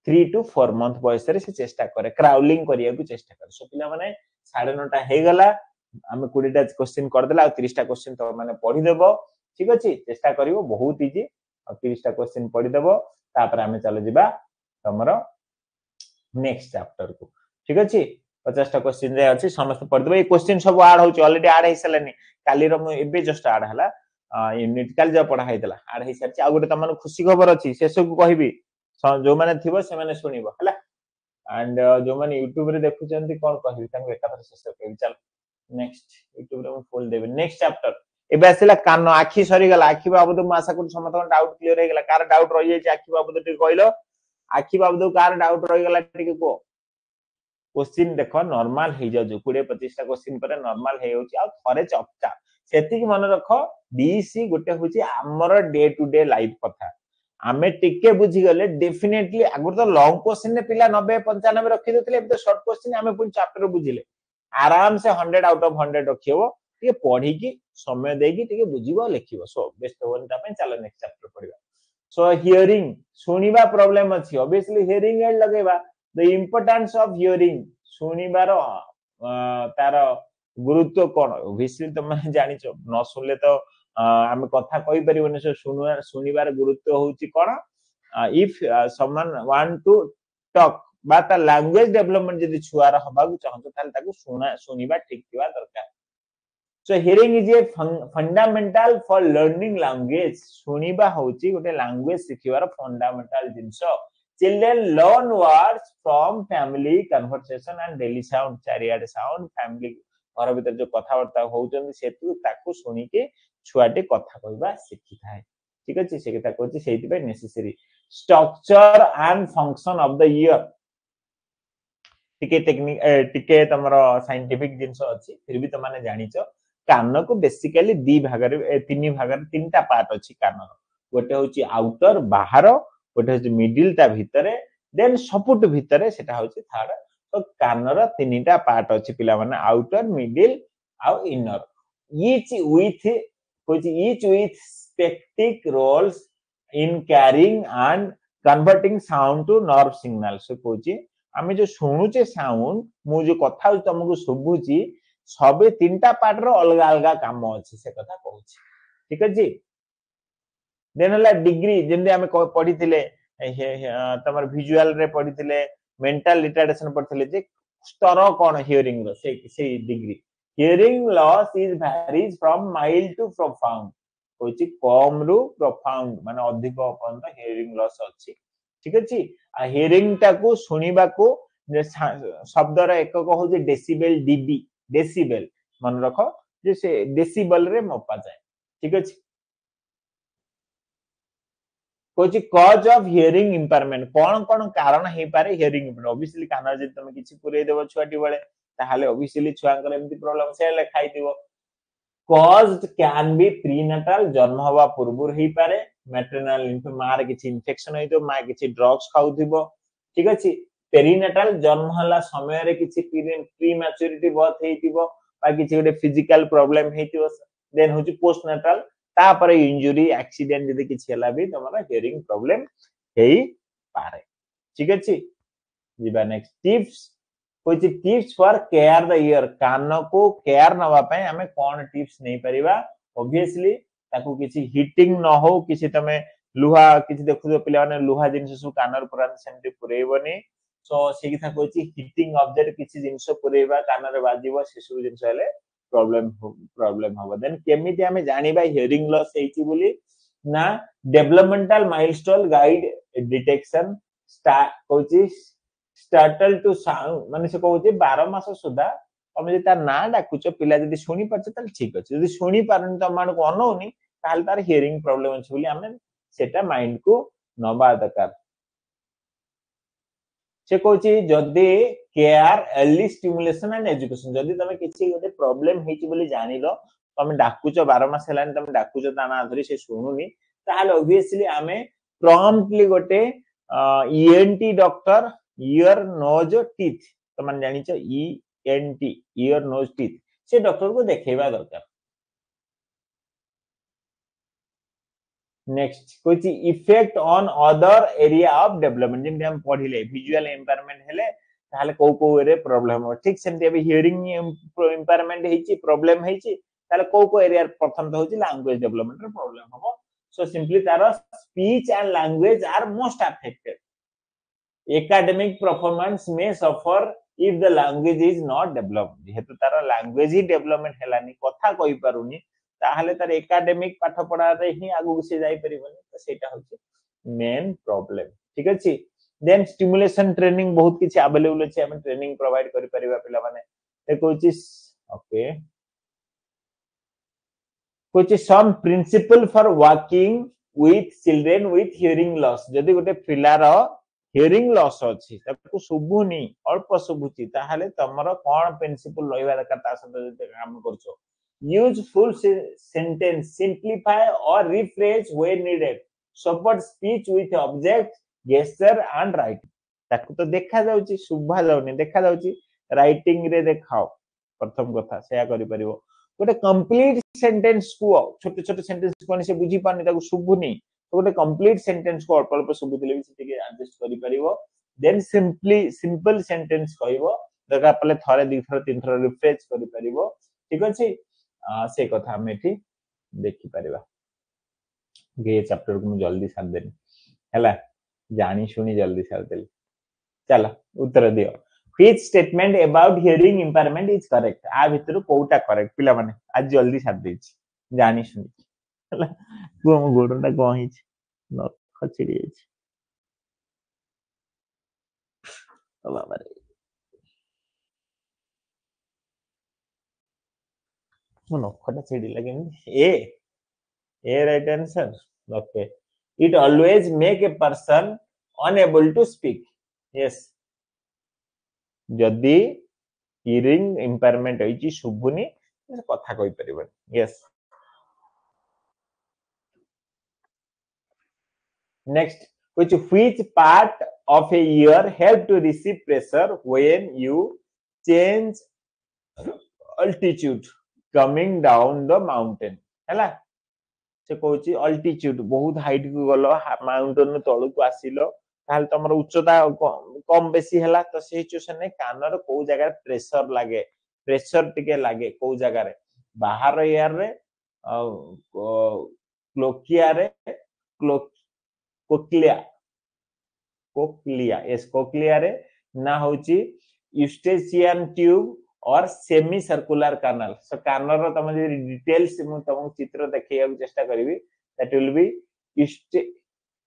3 to 4 month बयस रे से चेष्टा करे क्राउलिंग करिया को चेष्टा करे सो पिला माने 9:30 हे गला आमे 20 टा क्वेश्चन कर देला 30 टा क्वेश्चन तो माने पढी देबो ठीक अछि चेष्टा करिवो बहुत इजी 30 टा क्वेश्चन पढी देबो तापर आमे चलो जिबा तमरो नेक्स्ट चैप्टर को ठीक अछि 50 टा क्वेश्चन रे अछि समस्त पढी देबो ए क्वेश्चन सब ऐड होची ऑलरेडी ऐड हे सलानी काली रो म एबे जस्ट ऐड हला यूनिट काल जो पढा हैतला ऐड हे सरची आ गोटे तमन खुशी खबर अछि से सब कहबी जो माने थिबो से माने सुनिबो हला एंड जो माने YouTube रे देखु चंती कोन कहबी तंग एका पर शेष कहबी चल नेक्स्ट YouTube रे म फुल देबे नेक्स्ट चैप्टर एबे आसिला कान आखी सरी गला आखी बाबू म आशा करू समस्त डाउट क्लियर हे गला कार डाउट रहि जाय आखी बाबू टी कहलो आखी बाबू कार डाउट रहि गला टी को क्वेश्चन देखो नॉर्मल हे जा जो 20 25 टा क्वेश्चन पर नॉर्मल हे होची आ थरे चपटा सेति की मन रखो डीसी गोटे होची हमर डे टू डे लाइफ कथा आमे टिके बुझी गले डेफिनेटली अगर तो लॉन्ग क्वेश्चन ने पिला 90 95 रखि देतले अब तो शॉर्ट क्वेश्चन आमे पुन चैप्टर बुझिले आराम से 100 आउट ऑफ 100 रखियो टिके पढी की समय देगी टिके बुझिबो लिखिबो सो बेस्ट होन ता पे चलो नेक्स्ट चैप्टर पढिबा सो हियरिंग सुनिबा प्रॉब्लम अछि ऑब्वियसली हियरिंग एड लगेबा द इंपोर्टेंस ऑफ हियरिंग सुनिबार तार गुरुत्व कोन ऑब्वियसली तुम जानिचो न सुनले तो हम कथा कहि परिबने सो सुनिबार गुरुत्व होची कोन if someone want to talk बा ता लैंग्वेज डेवलपमेंट जदी छुआर हबा को चाहतो ताल ताको सुनिबा ठीक थिबा दरकार so hearing is a fundamental for learning language सुनिबा होची गोटे लैंग्वेज सिखिबार फंडामेंटल जिंसो children learn words from family conversation and daily sound चारियाड साउंड फैमिली घर भीतर जो कथा वार्ता होउचंदी सेतु ताकू सुनी के छुआटे कथा कहबा सिखि थाए ठीक अछि से कथा कहछि सेति पे necessary structure and function of the year टिके टेक्निक टिके तमरो साइंटिफिक जिंस अछि फिर भी त माने जानिचो कान को बेसिकली दी भाग रे तीन भाग रे तीनटा पार्ट अछि कान गोटे होची आउटर बाहर गोटे होची मिडिल ता भितरे देन सपोर्ट भितरे सेटा होची थर्ड तो कानर तीनटा पार्ट अछि पिला माने आउटर मिडिल आ inner each with specific roles in carrying and converting sound to nerve signals से कहूची आमे जो सुनुचे साउंड मु जो कथा तुमको सुबुची सबे तीनटा पार्ट रो अलग अलग काम अछि से कथा कहूची ठीक अछि देन हला डिग्री जेंदे आमे पढिथिले तमर विजुअल रे पढिथिले मेंटल रिटार्डेशन पढिथिले जे स्तर कोन हियरिंग रो से degree hearing loss is varies from mild to profound होची कम रु profound माने अधिक पर्यंत हियरिंग लॉस अछि ठीक अछि आ हियरिंग टाको सुनिबा को शब्द रे एकक होची डेसिबल डीबी डेसिबल मन रखो जे से डेसिबल रे मपा जाय ठीक अछि कोची कॉज ऑफ हियरिंग इंपरमेंट कोन कारण हे पारे हियरिंग इंपरमेंट ऑब्वियसली कान जे तुम किछि पुरै देबो छुआटी बेले ताहाले ऑब्वियसली छुआंकर एमती प्रॉब्लम से लेखाई दिबो caused can be prenatal जन्म हवा पूर्वुर ही पारे मैटरनल मार किछि इन्फेक्शन होई तो मा किछि ड्रग्स खाउथिबो ठीक अछि पेरिनेटल जन्म हला समय रे किछि प्री मैच्योरिटी बर्थ हेतिबो बा किछि गोटे फिजिकल प्रॉब्लम हेतिबो देन होछि पोस्टनेटल तापर इंजुरी एक्सीडेंट जदि किछि हला भी तमरा हियरिंग प्रॉब्लम हेई पारे ठीक अछि जीबा नेक्स्ट टिप्स कोई tips for care the ear कान को केयर नवा पय हमें कोन टिप्स नै परिबा ऑब्वियसली ताकू किछि हीटिंग न हो किछि तमे लुहा किछि देखु पिला माने लुहा जिंस सु कानर पुरान सेमति पुरेबनी सो से किथा कोछि हीटिंग ऑब्जेक्ट किछि जिंस पुरेबा कानर बाजिबो सेसु जिंस हेले प्रॉब्लम हबो देन केमिति हमें जानिबा हियरिंग लॉस हेछि बोली ना डेवलपमेंटल माइलस्टोन गाइड डिटेक्शन कोछि startle to sound माने से कहउचे 12 मास सुधा तमे जे तार ना डाकुच पिला जदी सुनी परछ त ठीक अछि जदी सुनी पारन त मान को अनोनी ताल तार हियरिंग प्रॉब्लम अछि बोली हमें सेटा माइंड को नबा दरकार से कहउची जदी care early stimulation and education जदी तमे किछि गोटे प्रॉब्लम हेछि बोली जानिलो तमे डाकुच 12 मास हेलान तमे डाकुच ताना धरि से सुनुनी ताल ऑब्वियसली हमें प्रॉम्प्टली गोटे ENT doctor ear nose teeth तो मन जानि छ ईएनटी ईयर नोज टीथ से डॉक्टर को देखेबा दरकार नेक्स्ट कोइ effect on other area of development जिन हम पढिले विजुअल इंपरमेंट हेले ताले को रे प्रॉब्लम हो ठीक सेमते अबे हियरिंग इंपरमेंट हेछि प्रॉब्लम हेछि ताले को एरिया प्रथम तो होछि लैंग्वेज डेवलपमेंट रे प्रॉब्लम हो सो सिंपली तार speech and language are most affected academic performance may suffer if the language is not developed जेहेतु तार लैंग्वेज ही डेवलपमेंट हेलानी कथा कहि पारुनी ताहले तार एकेडमिक पाठ पढा रे ही आगु से जाई परिबनी तो सेटा होचे मेन प्रॉब्लम ठीक अछि देन स्टिमुलेशन ट्रेनिंग बहुत किछि अवेलेबल अछि हम ट्रेनिंग प्रोवाइड करि परिबा पिला माने ए कोछि ओके कोछि some principle for working with children with hearing loss जदी गोटे पिलार हियरिंग लॉस अछि ताको सुबुनी अल्प सुबुची ताहाले तमरो कोन प्रिंसिपल रहिबा दरकार ता संग जदी काम करछो यूज फुल सेंटेंस सिंपलीफाई और refresh when needed support speech with object gesture and writing ताको तो देखा जाउची सुभा जाउनी देखा जाउची राइटिंग रे देखाओ प्रथम कथा सेया करि परिबो गोटे कंप्लीट सेंटेंस को छोटे छोटे सेंटेंस कोन से बुझी पानी ताको सुबुनी तो गोटे कंप्लीट सेंटेंस को अल्प अल्प सुबु दिले भी से एडजस्ट करि परिबो देन सिंपल सेंटेंस कहइबो दरकार पले थरे दि थरे तीन थरे रिफ्रेश करि परिबो ठीक अछि से कथा हम एठी देखि परिबा गे चैप्टर को मैं जल्दी सार देनी हैला जानी सुनी जल्दी सार देली चला उत्तर दियो which statement about hearing impairment is correct आ भितर कोउटा करेक्ट पिला माने आज जल्दी सार देछि जानी सुनी हैला तू हम गोडटा कोन हिच न खचिड़ी हिच बाबा रे मन खटा छिड़ी लगे ए right answer okay it always make a person unable to speak yes जदी हियरिंग इंपरमेंट होइची सुबुनी कथा कहि परिबन yes next which part of a ear help to receive pressure when you change altitude coming down the mountain हैला से कहूची altitude बहुत height को गलो माउंटेन तळु आसिलो ताल तमर उच्चता कम बेसी हैला तो से सिचुएशन ने कानर को जगह प्रेशर टिके लागे को जगह रे बाहर एयर रे क्लोकिया रे कोक्लिया यस कोक्लिया रे ना होची यूस्टेशियन ट्यूब और सेमी सर्कुलर कैनाल सो कानर रो तम जे डिटेल्स मु तम चित्र देखैया चेष्टा करबी that will be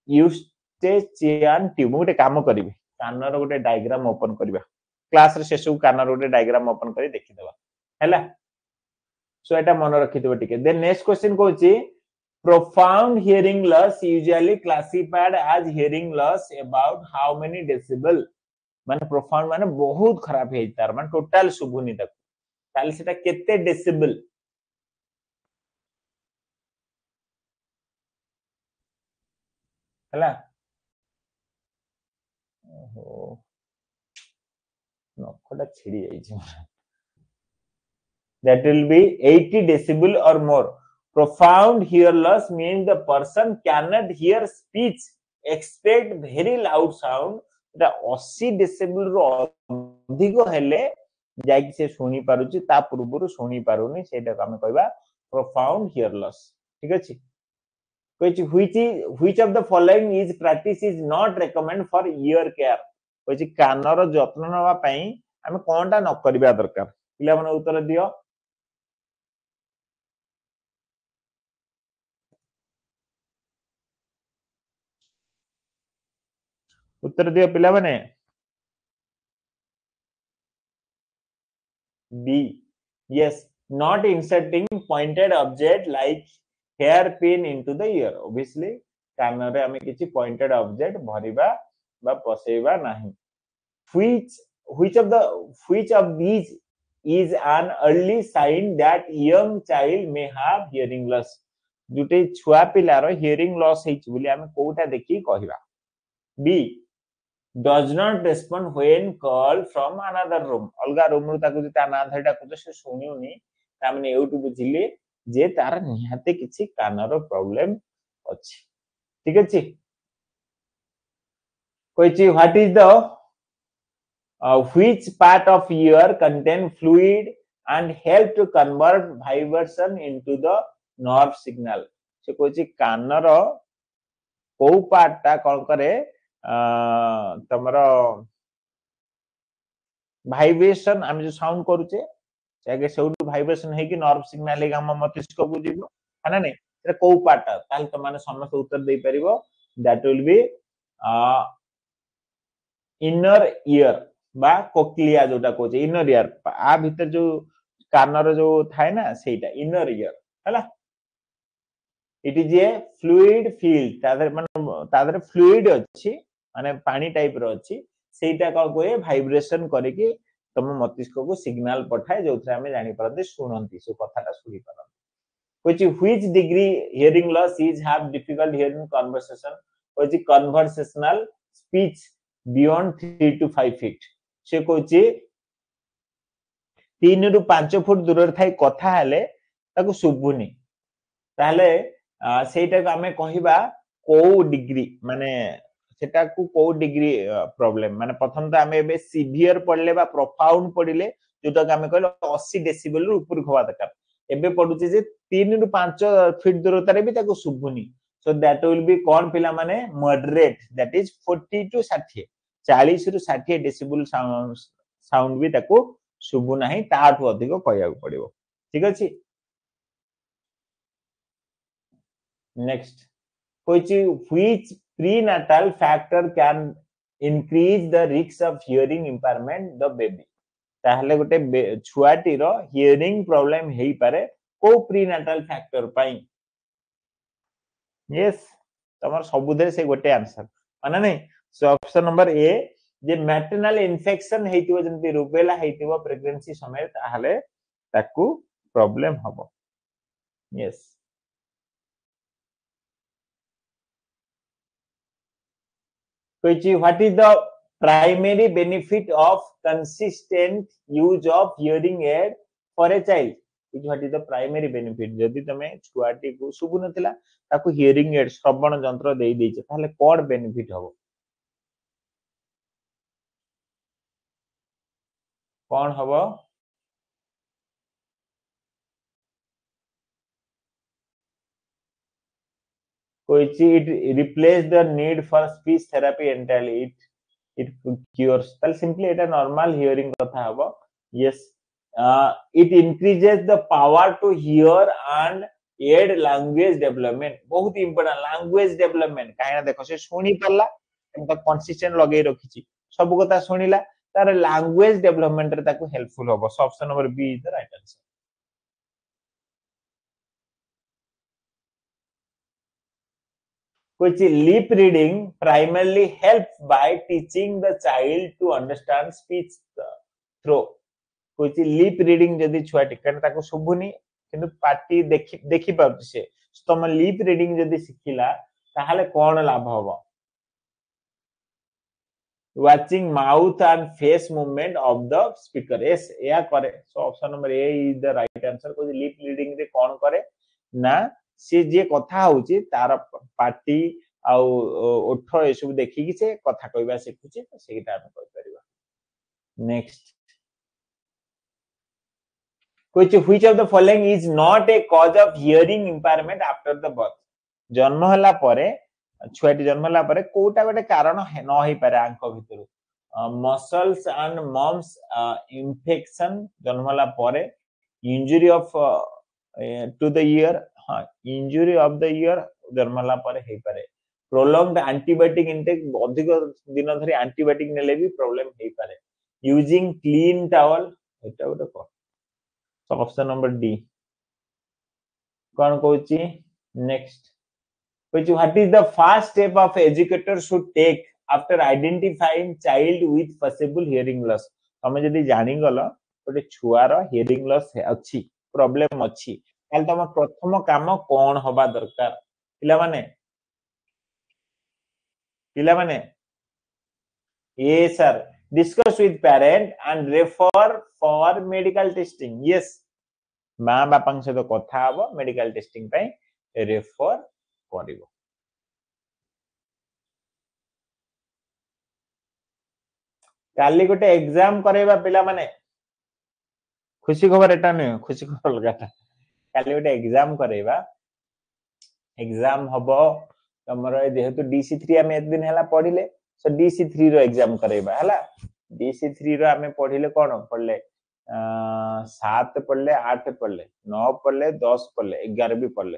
Eustachian tube गोटे काम करबी कानर गोटे डायग्राम ओपन करबा क्लास रे सेसु कानर गोटे डायग्राम ओपन करी देखि देबा हैला सो एटा मन रखितबो टिके देन नेक्स्ट क्वेश्चन कोची profound hearing loss usually classified as hearing loss about how many decibel माने profound माने बहुत खराब है तार माने टोटल सुबुनी तक ताले सेटा केते डेसिबल हला ओहो नखडा छिड़ी जाई छै that will be 80 decibel or more profound hear loss means the person cannot hear speech expect very loud sound ता 80 डेसिबल रो अधिक हेले जाय कि से सुनी पारुची ता पूर्वरु सुनी पारुनी सेटा हम कहबा profound hear loss ठीक अछि which of the following is practice is not recommend for ear care Kochi corner जत्न नवा पई हम कोनटा न करबा दरकार पिला माने उत्तर दियो उत्तर दियो पिला माने B yes not inserting pointed object like hairpin into the ear obviously कान रे हम किछि pointed object भरिबा बा पसेबा नाही which of these is an early sign that young child may have hearing loss जुटे छुआ पिलार hearing loss हेछि बोली हम कोटा देखि कहिबा B does not respond when called from another room अलगा रूम रु ताकु ता ना धैटा को से सुनिउनी ता माने एउटु बुझिले जे तार निहाते किछि कानर प्रॉब्लम अछि ठीक अछि कोइची what is the which part of ear contain fluid and help to convert vibration into the nerve signal से कोइची कानर को पार्ट ता कोन करे तमरो वाइब्रेशन हम जो साउंड करूचे जाके सेउटु वाइब्रेशन है कि नर्व सिग्नल हम मस्तिष्क को जीवो है ना एटा को पार्ट ताल त माने समस्त उत्तर दे परिबो that will be inner ear बा कोक्लिया जोटा कोचे इनर ईयर आ भीतर जो कानर जो थाए ना सेटा इनर ईयर हला it is a fluid field Tadar fluid अछि माने पानी टाइप रो अछि सेटा को कोए वाइब्रेशन करे कि तम मस्तिष्क को सिग्नल पठाए जोथरा हमें जानि परदे सुनंती सो कथाटा सुनि परन which degree hearing loss is have difficult hearing conversation which conversational speech beyond 3 to 5 feet से कोची 3 रु 5 फुट दूर थाई कथा हेले ताको सुबुनी ताले सेटा को हमें कहिबा को डिग्री माने सेटा को डिग्री प्रॉब्लम माने प्रथम तो हमें बे सीवियर पड़ले बा प्रोफाउंड पड़िले जोटा हमें कहलो 80 डेसिबल रु ऊपर होवा दरकार एबे पडुची जे 3 रु 5 फीट दूरता रे भी ताको सुबुनी सो दैट विल बी कोन पिला माने मॉडरेट दैट इज 40 टू 60 40 रु 60 डेसिबल साउंड भी ताको सुबु नाही ताठू अधिक कहया पड़िबो ठीक अछि next which prenatal factor can increase the risk of hearing impairment the baby ताहले गोटे छुआटी रो हियरिंग प्रॉब्लम हेई पारे को प्रीनाटल फैक्टर पाई यस तमर सबुदे से गोटे आंसर माने नहीं सो ऑप्शन नंबर ए जे मैटरनल इन्फेक्शन हेतिबो जंती रुबेला हेतिबो प्रेगनेंसी समय ताहले ताकू प्रॉब्लम हबो yes which what is the primary benefit of consistent use of hearing aid for a child? Which what is the primary benefit? जदि तमे छुआटी को सुबु नथिला ताको हियरिंग एड श्रवण यंत्र देई दैछ ताले कोड बेनिफिट हबो कोन हबो which it replace the need for speech therapy entirely. It cures tal simply eta normal hearing kotha habo. Yes, it increases the power to hear and aid language development. बहुत important language development काहे ना देखो से सुनी परला एमता consistent लगे रखिछि सब कथा सुनिला तार language development रे ताको helpful हबो. So option number B is the right answer. Which lip reading primarily helps by teaching the child to understand speech through. Which lip reading जदि छुआ टिकन ताको सुबुनी किंतु पार्टी देखि पाउछ से तम लिप रीडिंग जदि सिखिला ताहाले कोन लाभ हबो watching mouth and face movement of the speaker. Yes या करे. So option number A is the right answer. को lip reading रे कोन करे ना से जे कथा होची तार पार्टी आ ओठ ए सब देखि कि से कथा कहबा सिखुची तो सेटा हम कहि परिबा. Next, which of the following is not a cause of hearing impairment after the birth? जन्म हला परे छुआटी जन्म हला परे कोटा गोटे कारण न होई पारे आंख भितरु मसल्स एंड मम्स इन्फेक्शन जन्म हला परे injury of to the ear injury of the ear जन्म हला परे हेई पारे प्रोलॉन्ग्ड एंटीबायोटिक इंटेक अधिक दिन धरि एंटीबायोटिक नेले भी प्रॉब्लम हेई पारे यूजिंग क्लीन टॉवल एटा गोटे को. So option number D. कौन कहूची next, which what is the first step of educator should take after identifying child with possible hearing loss? तमे जदि जानि गलो गोटे छुआर हियरिंग लॉस अछि प्रॉब्लम अछि ताल तम प्रथम काम कोन होबा दरकार पिला माने ये sir discuss with parent and refer for medical testing. Yes, माँ बापा सहित कथा हबो मेडिकल टेस्टिंग पई रेफर करिवो. काली गोटे एग्जाम करेबा पिला माने खुशी खबर एटा नै खुशी खबर लगाता काली गोटे एग्जाम करेबा एग्जाम हबो तमरो जेहेतु DC3 हम एक दिन हला पढिले सो DC3 रो एग्जाम करेबा हला DC3 रो हमें पढिले कोन पढले 7 पढ़ले 8 पढ़ले 9 पढ़ले 10 पढ़ले 11 भी पढ़ले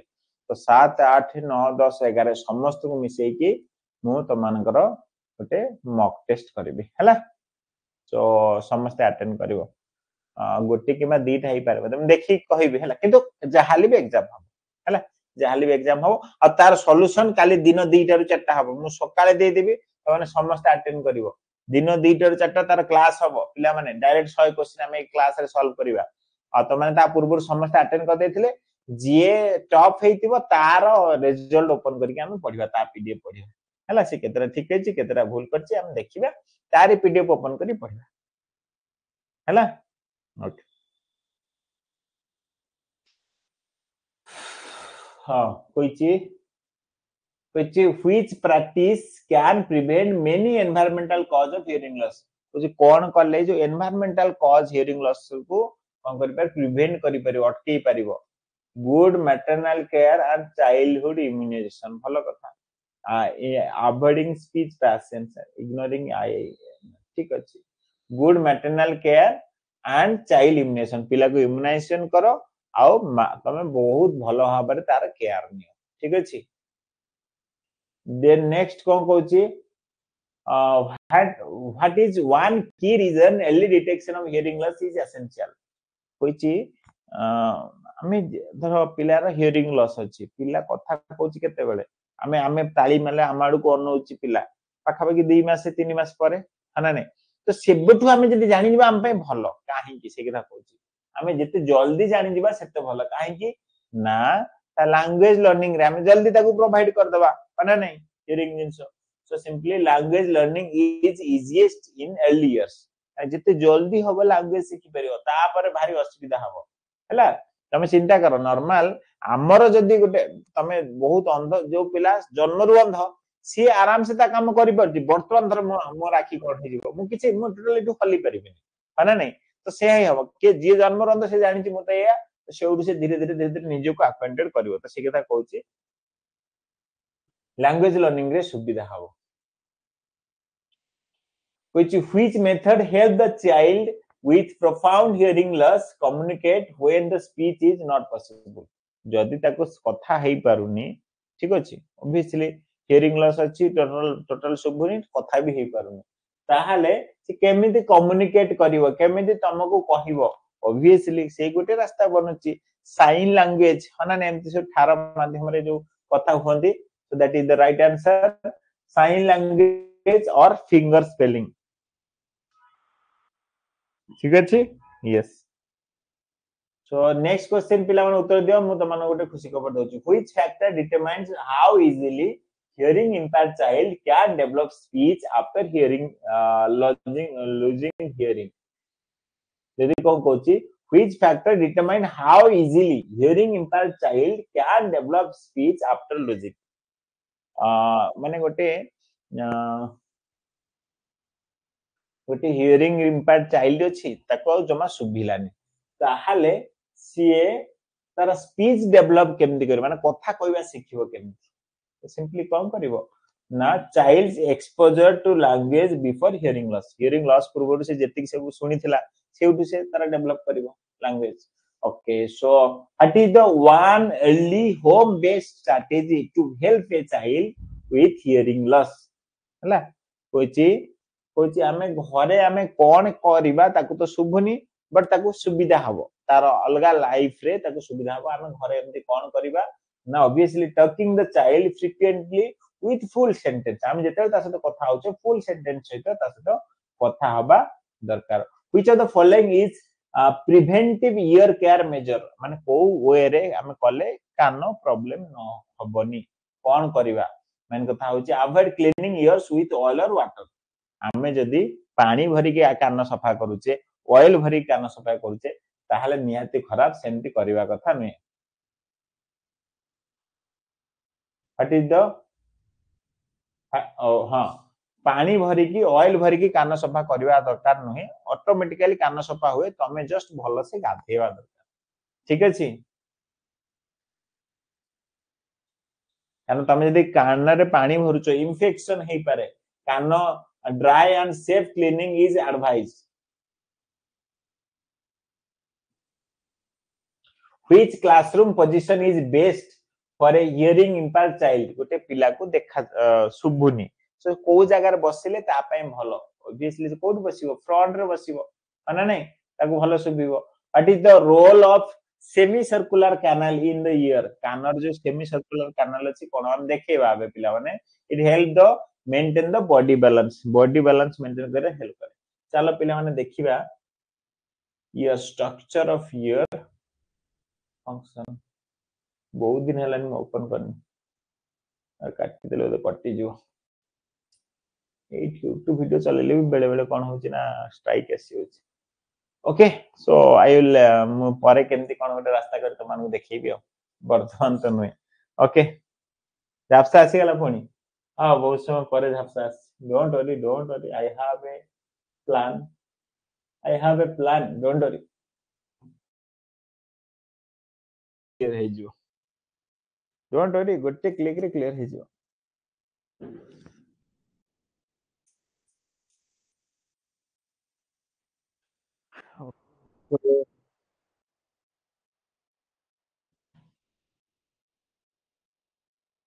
तो 7 8 9 10 11 समस्त को मिसई की मु तमानकर गोटे मॉक टेस्ट करबी हला. तो समस्त अटेंड करिवो गोटे किमा दीटा ही पारे तुम देखि कहिबी हला किंतु जहाली भी एग्जाम हम हला जहाली भी एग्जाम हो आ तार सॉल्यूशन काली दिन 2टा रु 4टा हबो मु सकाळे दे देबी तमाने समस्त अटेंड करिवो दिन 2टा रु 4टा तार क्लास हबो पिला माने डायरेक्ट 100 क्वेश्चन हम एक क्लास रे सॉल्व करिवा आ त माने ता पूर्व समस्त अटेंड कर देथिले जे टॉप हेतिबो तार रिजल्ट ओपन करिके हम पढिबा ता पीडीएफ पढिबा हला से केतरा ठीक है केतरा भूल करछि हम देखिबा तारी पीडीएफ ओपन करी पढिबा हला. ओके हां which practice can prevent many environmental cause of hearing loss? कुछ कौन करले जो environmental cause hearing loss को कौन करि पर प्रिवेंट करि परिबो अटकी परिबो good maternal care and childhood immunization भलो कथा avoiding speech patients ignoring ठीक अछि good maternal care and child immunization पिला को immunization करो आउ तमे बहुत भलो भाबरे तार केयर नियो ठीक अछि. Then next कौन कहूची what is one key reason early detection of hearing loss is essential? कहूची हमें धरो पिलार हियरिंग लॉस अछि पिला कथा कहूची केते बेले हमें ताली माले आमाडू को अनौची पिला पाखा पाखी 2 मास से 3 मास परे हना नै तो सेबठु हमें जदी जानि जिबा हम पे भलो काहे कि से कथा कहूची हमें जते जल्दी जानि जिबा सेते भलो काहे कि ना ता लैंग्वेज लर्निंग रे हम जल्दी ताको प्रोवाइड कर देबा हना नै hearing jeans so simply language learning is easiest in early years जिते जल्दी हम लैंग्वेज शिखि परियो तापर भारी असुविधा हबो हला तमे चिंता करो नॉर्मल आमर जदी गोटे तमे बहुत अंध जो पिला जन्मरु अंध सी आराम से ता काम करि परती वर्तमान धर मो राखी कोठ हे जीवो मु किछि मु टोटली टू हल्ली परिबिनी है ना नहीं तो से ही हबो के जे जन्मरु अंध से जानि छि मते या सेउडु से धीरे धीरे निजो को अक्वेंटेड करिवो तो से कथा कहूची लैंग्वेज लर्निंग रे सुविधा हबो which method help the child with profound hearing loss communicate when the speech is not possible जदि ताको कथा हेई पारुनी ठीक अछि ऑब्वियसली हियरिंग लॉस अछि टोटल सुबुनी कथा भी हेई पारुनी ताहाले से केमिति कम्युनिकेट करिवो केमिति तमको कहिवो ऑब्वियसली से गोटे रास्ता बनछि साइन लैंग्वेज हना नेमति से ठार माध्यम रे जो कथा होंदी so that is the right answer sine language और फिंगर स्पेलिंग ठीक अछि यस सो नेक्स्ट क्वेश्चन पिला मन उत्तर दियो मु त मन गोटे खुशी खबर दोछु which factor determines how easily hearing impaired child can develop speech after hearing losing hearing यदि को कोची which factor determine how easily hearing impaired child can develop speech after losing माने गोटे गोटे हियरिंग इम्पेयर्ड चाइल्ड अछि ताको जमा सुभिलानी ताहाले सीए तार स्पीच डेवलप केमति कर माने कथा कहबा सिखिबो केमति सिंपली कम करिवो ना child's exposure to language before hearing loss पूर्व से जेतिक सब सुनिथिला सेउटु से तारा डेवलप करिवो language okay so what is the one early home based strategy to help a child with hearing loss हला कोची कोची आमे घरे आमे कोन करिबा ताकू तो सुभुनी बट ताकू सुविधा हबो तार अलगा लाइफ रे ताकू सुविधा हबो आमे घरे एमती कोन करिबा ना obviously talking the child frequently with full sentence आमे जेते ता सहित कथा होचे फुल सेंटेंस सहित ता सहित कथा हबा दरकार which of the following is preventive ear care measure माने को वे रे आमे कले कानो प्रॉब्लम न हबनी कोन करिबा मेन कथा होचे avoid cleaning years with oil और वाटर आमे जदी पानी भरी के कान सफा करूचे ऑयल भरी कान सफा करूचे ताहाले निहाती खराब सेमती करिवा कथा नै व्हाट इज द हां पानी भरी की ऑयल भरी की कान सफा करिवा दरकार नै ऑटोमेटिकली कान सफा हुए तमे जस्ट भलो से गाधेवा दरकार ठीक अछि कान तमे जदी कान रे पानी भरुचो इन्फेक्शन हेई पारे कान dry and safe cleaning is advised which classroom position is best for a hearing impaired child गोटे पिला को देखा सुबुनी सो को जगह रे बसिले ता पय भलो ऑब्वियसली से कोड बसिबो फ्रंट रे बसिबो माने नै ताको भलो सुबिबो what is the role of semi circular canal in the ear कानर जो सेमी सर्कुलर कैनल अछि कोन हम देखेबा बे पिला माने it help the maintain the body balance maintain करे हेल्प करे चलो पिला माने देखिबा ये स्ट्रक्चर ऑफ ईयर फंक्शन बहुत दिन है ओपन करनी काटी देले तो कटि जो यूट्यूब वीडियो चलेले भी बेले बेले कोन होची ना स्ट्राइक आसी होची ओके सो आई विल पारे केमती कोन गोटे रास्ता कर त मानु देखिबी वर्तमान तो नुए ओके झापसा आसी गला पुणी हां बहुत समय परे झापसा don't worry I have a plan don't worry clear हे जो डोंट वरी गोटे क्लिक रे क्लियर हे जो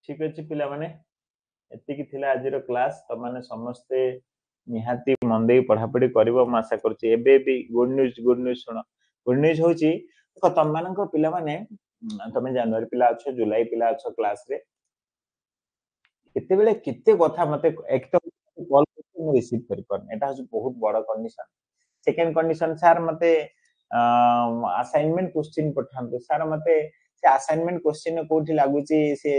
ठीक अछि पिला माने एति कि थिला आजिर क्लास त माने समस्ते निहाती मंदे पढ़ा पढ़ी करबो म आशा करछि एबे भी गुड न्यूज सुनो गुड न्यूज होची देखो तम मानक पिला माने तमे जनवरी पिला अछो जुलाई पिला अछो क्लास रे केते बेले केते कथा मते एक तो कॉल करके रिसीव करि पर एटा हस बहुत बड़ कंडीशन सेकंड कंडीशन सर मते असाइनमेंट क्वेश्चन पठांतो सर मते से असाइनमेंट क्वेश्चन कोठी लागुची से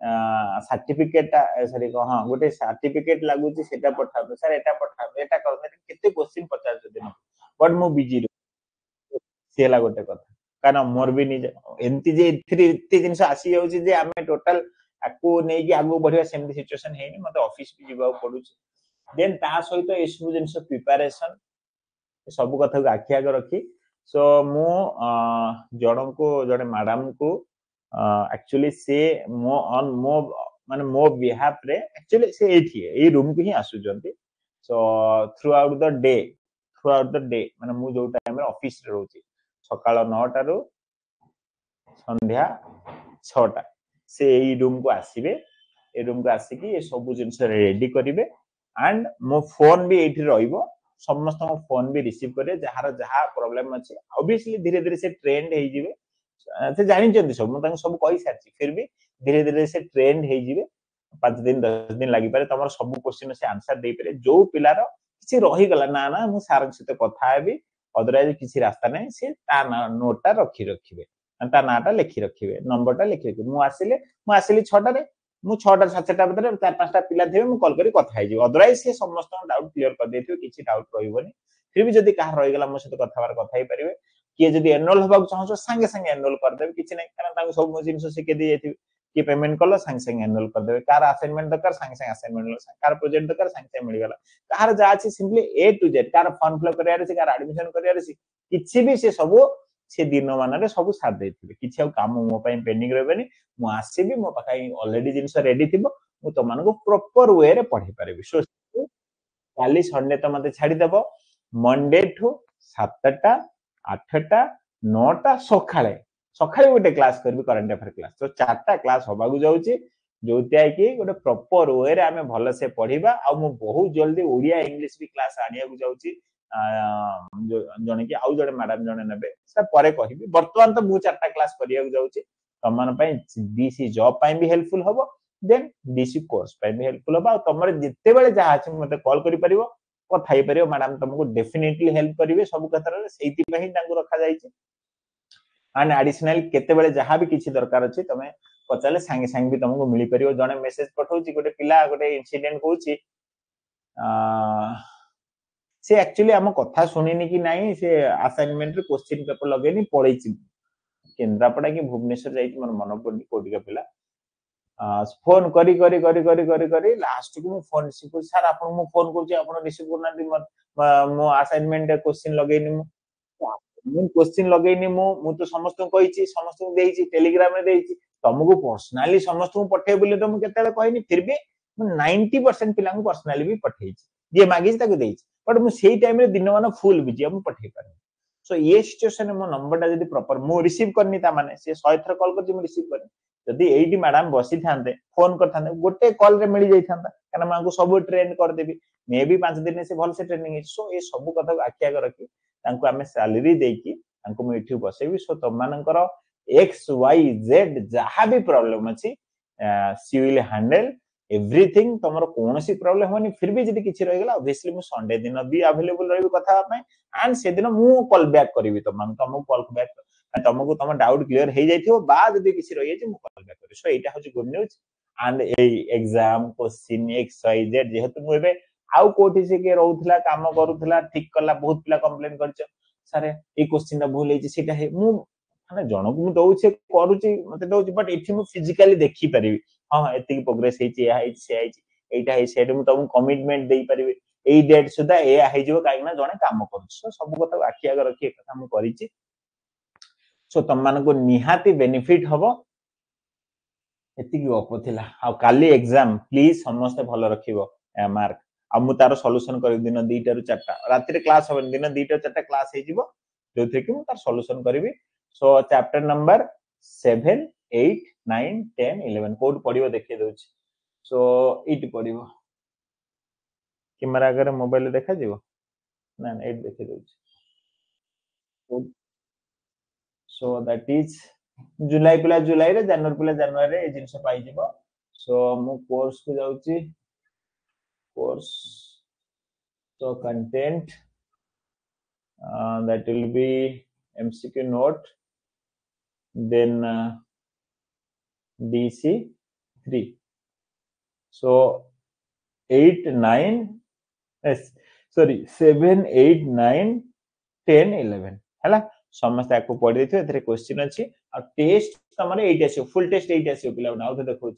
सर्टिफिकेट सॉरी हाँ गोटे सर्टिफिकेट लागुची सेटा पठाबे सर एटा पठाबे एटा कर केते क्वेश्चन पचार दिन बट मु बिजी सेला गोटे कथा कारण मोर भी निज एमती जे एते जिंस आसी जाउची जे आमे टोटल आकु नै कि आगु बढ़िया सेमती सिचुएशन हेनी मते ऑफिस भी जीवा पडुची देन ता सहित ए सब जिंस प्रिपरेशन सब कथा को आखि आगे रखी सो मु जण को जड़े मैडम को एक्चुअली से मो ऑन मो माने मो बिहाफ रे एक्चुअली से एठी ए रूम को ही आसु जंती so throughout the day माने मु जो टाइम रे ऑफिस रे रहउची सकाळ 9 टा रु संध्या 6 टा से ए रूम को आसीबे ए रूम को आसी कि ए सब जिंस रेडी करिवे एंड मो फोन भी एठी रहइबो समस्त फोन भी रिसीव करे जहार जहा प्रॉब्लम अछि ऑब्वियसली धीरे धीरे से ट्रेंड हे जिवे से जानि जंदी सब म तांग सब कहि सारछि फिर भी धीरे धीरे से ट्रेंड हे जिवे 5 दिन 10 दिन लागि पारे तमर सब क्वेश्चन से आंसर दे पारे जो पिलार किछि रहि गला ना ना मु सार सहित कथा हेबी अदरवाइज किछि रास्ता नै से ता नोटटा रखिबे ता नाटा लिखि रखिबे नंबरटा लिखि रखिबे मु आसिली 6टा रे मु 6टा 7टा भीतर 4-5टा पिला थिबे मु कॉल करी कथा हेजि अदरवाइज से समस्त डाउट क्लियर कर देथिबे किछि डाउट रहिबोनी फिर भी जदी कहा रहि गला मो सहित कथा बार कथा हे परिबे किए जदी एनरोल होबा चाहछो संगे संगे एनरोल कर देबे किछि नै कारण ताको सब मो जिंस सिके दी जेथिबे कि पेमेंट कलो संगे संगे एनरोल कर देबे कार असाइनमेंट दरकार संगे संगे असाइनमेंट मिलो कार प्रोजेक्ट दरकार संगे संगे मिल गला कार जा अछि सिंपली ए टू जेड कार फॉर्म फिल करिया रे कार एडमिशन करिया रे किछि भी से सब से दिन मानरे सब साथ देथिबे किछि काम मो पई पेंडिंग रहबेनी मु आसीबी मो पकाई ऑलरेडी जिंस रेडी थिबो मु तो मानको प्रॉपर वे रे पढी पारेबी सो काली संडे तो मते छाडी देबो मंडे टू 7टा 8टा 9टा सखाळे सखाळे गोटे क्लास करबी करंट अफेयर क्लास तो 4टा क्लास होबा गु जाउची जोतिया कि गोटे प्रॉपर वे रे आमे भलो से पढिबा आ मु बहुत जल्दी ओडिया इंग्लिश भी क्लास आनिया गु जाउची जने कि आउ जड़े मैडम जने नेबे सर परे कहिबी वर्तमान तो मु 4टा क्लास करिया गु जाउची तमन पई डीसी जॉब पई भी हेल्पफुल होबो देन डीसी कोर्स पई भी हेल्पफुल होबा तमरे जत्ते बेले जहा अछि मते कॉल करि परिबो कथा ही परिबो मैडम तुमको डेफिनेटली हेल्प करिवे सब क्षेत्र रे सेति पई तांगु रखा जाईची एंड एडिशनल केते बेले जहा भी किछि दरकार अछि तमे पचाले संगे संगे भी तुमको मिली परिबो जने मेसेज पठौची गोटे पिला गोटे इंसिडेंट होची से एक्चुअली हम कथा सुनिनी कि नाही से असाइनमेंट रे क्वेश्चन पेपर लगेनी पढैची केंद्रापड़ा कि भुवनेश्वर जाईची मन मन पड़नी कोटिका पिला फोन करी करी करी करी करी करी लास्ट को मु फोन रिसीव कर सर आपन मु फोन करछि आपन रिसीव करना दि मो असाइनमेंट क्वेश्चन लगेनी मु क्वेश्चन लगेनी मु तो समस्त को कहिछि समस्त को देइछि टेलीग्राम रे देइछि तुमको पर्सनली समस्त को पठे बोले तो मु केतेले कहनी फिर भी 90% पिला को पर्सनली भी पठेइछि जे मागिछि ताको देइछि बट मु सेही टाइम रे दिन मान फुल बिजी हम पठे पारे सो ये सिचुएशन मो नंबर ता जदी प्रॉपर मु रिसीव करनी ता माने से 100 थर कॉल करछि मु रिसीव करनी जदी एठी मैडम बसी थांते फोन करथांते गोटे कॉल रे मिली जाई थांता काना मांको सब ट्रेन कर देबी मे भी 5 दिन से भल से ट्रेनिंग है सो ए सब कथा को आखि आगे रखी तांको हमें सैलरी देकी तांको मु एठी बसेबी सो तम मानकर एक्स वाई जेड जहा भी प्रॉब्लम अछि सी विल हैंडल एवरीथिंग तमरो कोनोसी प्रॉब्लम होनी फिर भी जदी किछि रहि गेला ऑब्वियसली मु संडे दिन भी अवेलेबल रहबी कथा पय एंड से दिन मु कॉल बैक करबी तमको कॉल बैक तुमको तुम डाउट क्लियर हो जाइथिबो बाद जदी किछि रहि जाय मु कॉल बैक करी सो एटा होची good news and a exam question X Y Z जेहेतु मु एबे आउ कोठी से के रहउथला काम करूथला ठीक कला बहुत पिला कंप्लेन करछ सर ए क्वेश्चन भूल हेछि सेटा हे मु माने जनकु मु दउछे करूची मते दउची बट एठी मु फिजिकली देखि परिबी हां एति प्रोग्रेस हेछि या हेछि से हेछि एटा हे सेड मु तुम कमिटमेंट देई परिबी एई डेट सुदा ए हे जिवो काई ना जने काम करूछ सो सब कथा आखि आगे रखि कथा मु करिछि सो तम मान को निहाती बेनिफिट हबो एति की ऑफ थिला आ काली एग्जाम प्लीज समस्त भलो रखिबो मार्क आ मु तार सॉल्यूशन करि दिन 2टा रु 4टा राति रे क्लास होबन दिन 2टा 4टा क्लास हे जिवो जोथि कि मु तार सॉल्यूशन करिवि सो चैप्टर नंबर 7 8 9 10 11 कोड पढिबो देखि दोछि सो इट पढिबो कैमरा अगर मोबाइल देखा जिवो ना ना इट देखि दोछि so that is जुलाई पिला जुलाई रे जनवरी पिला जनवरी रे ए जिंस पाई जिवो सो मु कोर्स को जाउची course so content that will be MCQ note then DC 3 so 8 9 sorry 7 8 9 10 11 हैला समस्त आको पढि देथियो एथरे क्वेश्चन अछि आ टेस्ट तमरे 8 आसियो फुल टेस्ट 8 आसियो पिला आउ थे देखौ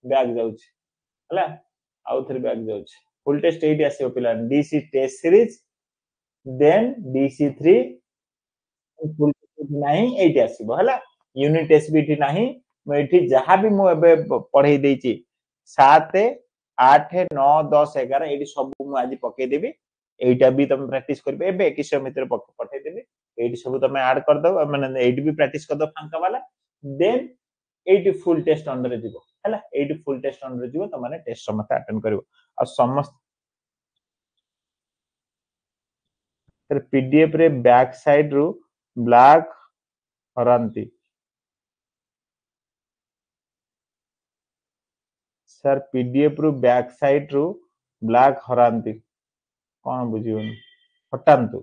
बैक जाउछ हैला आउ थे बैक जाउछ फुल टेस्ट 8 आसियो पिला DC test series then DC three full test नाही 8 आसिबो हैला यूनिट टेस्ट भी नाही म एठी जहा भी मु एबे पढै देछि 7 8 9 10 11 एठी सब मु आज पके देबी एटा भी तुम प्रैक्टिस करबे एबे किछो मित्र पठै देबी एठी सब तुम ऐड कर दो माने एठी भी प्रैक्टिस कर दो फांका वाला देन एठी फुल टेस्ट अंडर जीवो हैला एठी फुल टेस्ट अंडर जीवो त माने टेस्ट समस्त अटेंड करबो आ समस्त तर पीडीएफ रे बैक साइड रु ब्लैक हरांती सर पीडीएफ रु बैक साइड रु ब्लैक हरांती कौन बुझियोनी हटांतु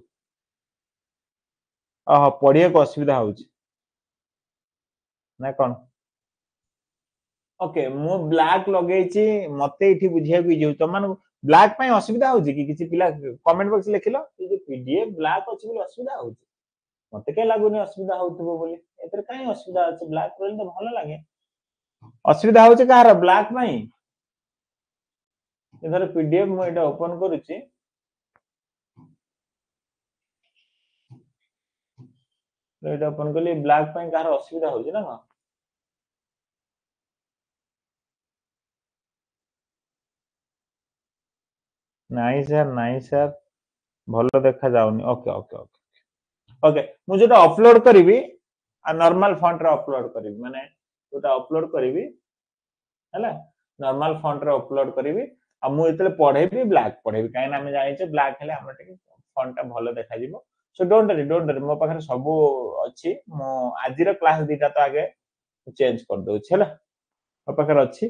पढ़िया को असुविधा होउची ना कौन ओके मु ब्लैक लगेची मते इठी बुझिया को इजो तमन ब्लैक पय असुविधा होउची कि किछि पिला कमेंट बॉक्स लिखिलो कि जे पीडीएफ ब्लैक अछि बोली असुविधा होउची मते के लागुनी असुविधा होउतबो बोली एतर काई असुविधा अछि ब्लैक रोल तो भलो लागे असुविधा होउची कार ब्लैक पय इधर पीडीएफ मु एटा ओपन करूची एटा ओपन करली ब्लैक पय कार असुविधा होउची ना नहीं सर भलो देखा जाउनी ओके ओके ओके ओके मु जेटा अपलोड करबी आ नॉर्मल फॉन्ट रे अपलोड करबी माने जेटा अपलोड करबी हैला नॉर्मल फॉन्ट रे अपलोड करबी आ मु एतले पढेबी ब्लैक पढेबी काई ना हम जानि छै ब्लैक हेले हमर टिक फॉन्ट टा भलो देखा जिवो सो डोंट वरी मो पाखरे सब अछि मो आजिर क्लास दीटा तो आगे चेंज कर दउ छला मो पाखरे अछि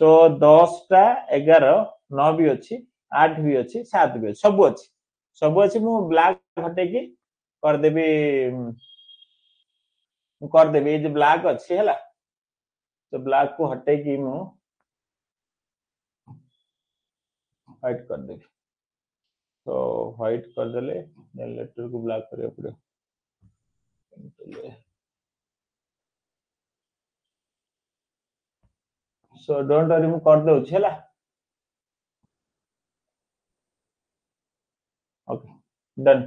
सो 10 टा 11 9 भी अछि 8 भी अछि 7 भी अछि सब अछि मु ब्लैक हटे की कर देबी ए जे ब्लैक अछि हैला तो ब्लैक को हटे की मु व्हाइट कर देबी तो व्हाइट कर देले देन लेटर को ब्लैक करिया पड़े सो डोंट वरी मु कर दउ छला ओके डन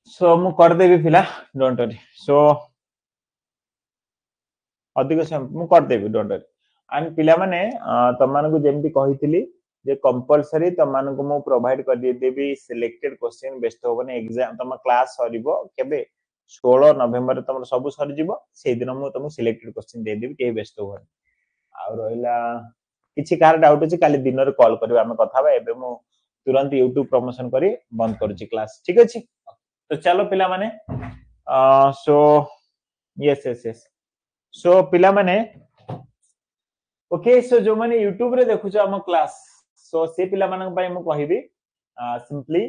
सो मु कर देबी फिला डोंट वरी सो अधिक से मु कर देबी डोंट वरी एंड पिला माने तमान को जेमति कहितली जे कंपलसरी तमान को मु प्रोवाइड कर देबी सिलेक्टेड क्वेश्चन बेस्ट होबने एग्जाम तम क्लास सरीबो केबे 16 नवंबर तमर सब सरी जीवो से दिन मु तम सिलेक्टेड क्वेश्चन दे देबी के बेस्ट होबने आ रहिला किछि कार डाउट अछि काली दिन रे कॉल करबे हम कथा बा एबे मु तुरंत YouTube प्रमोशन करी बंद करूची क्लास ठीक अछि तो चलो पिला माने सो यस यस यस सो पिला माने ओके सो जो माने YouTube रे देखुछ हम क्लास सो से पिला मानन पय मु कहिबी सिंपली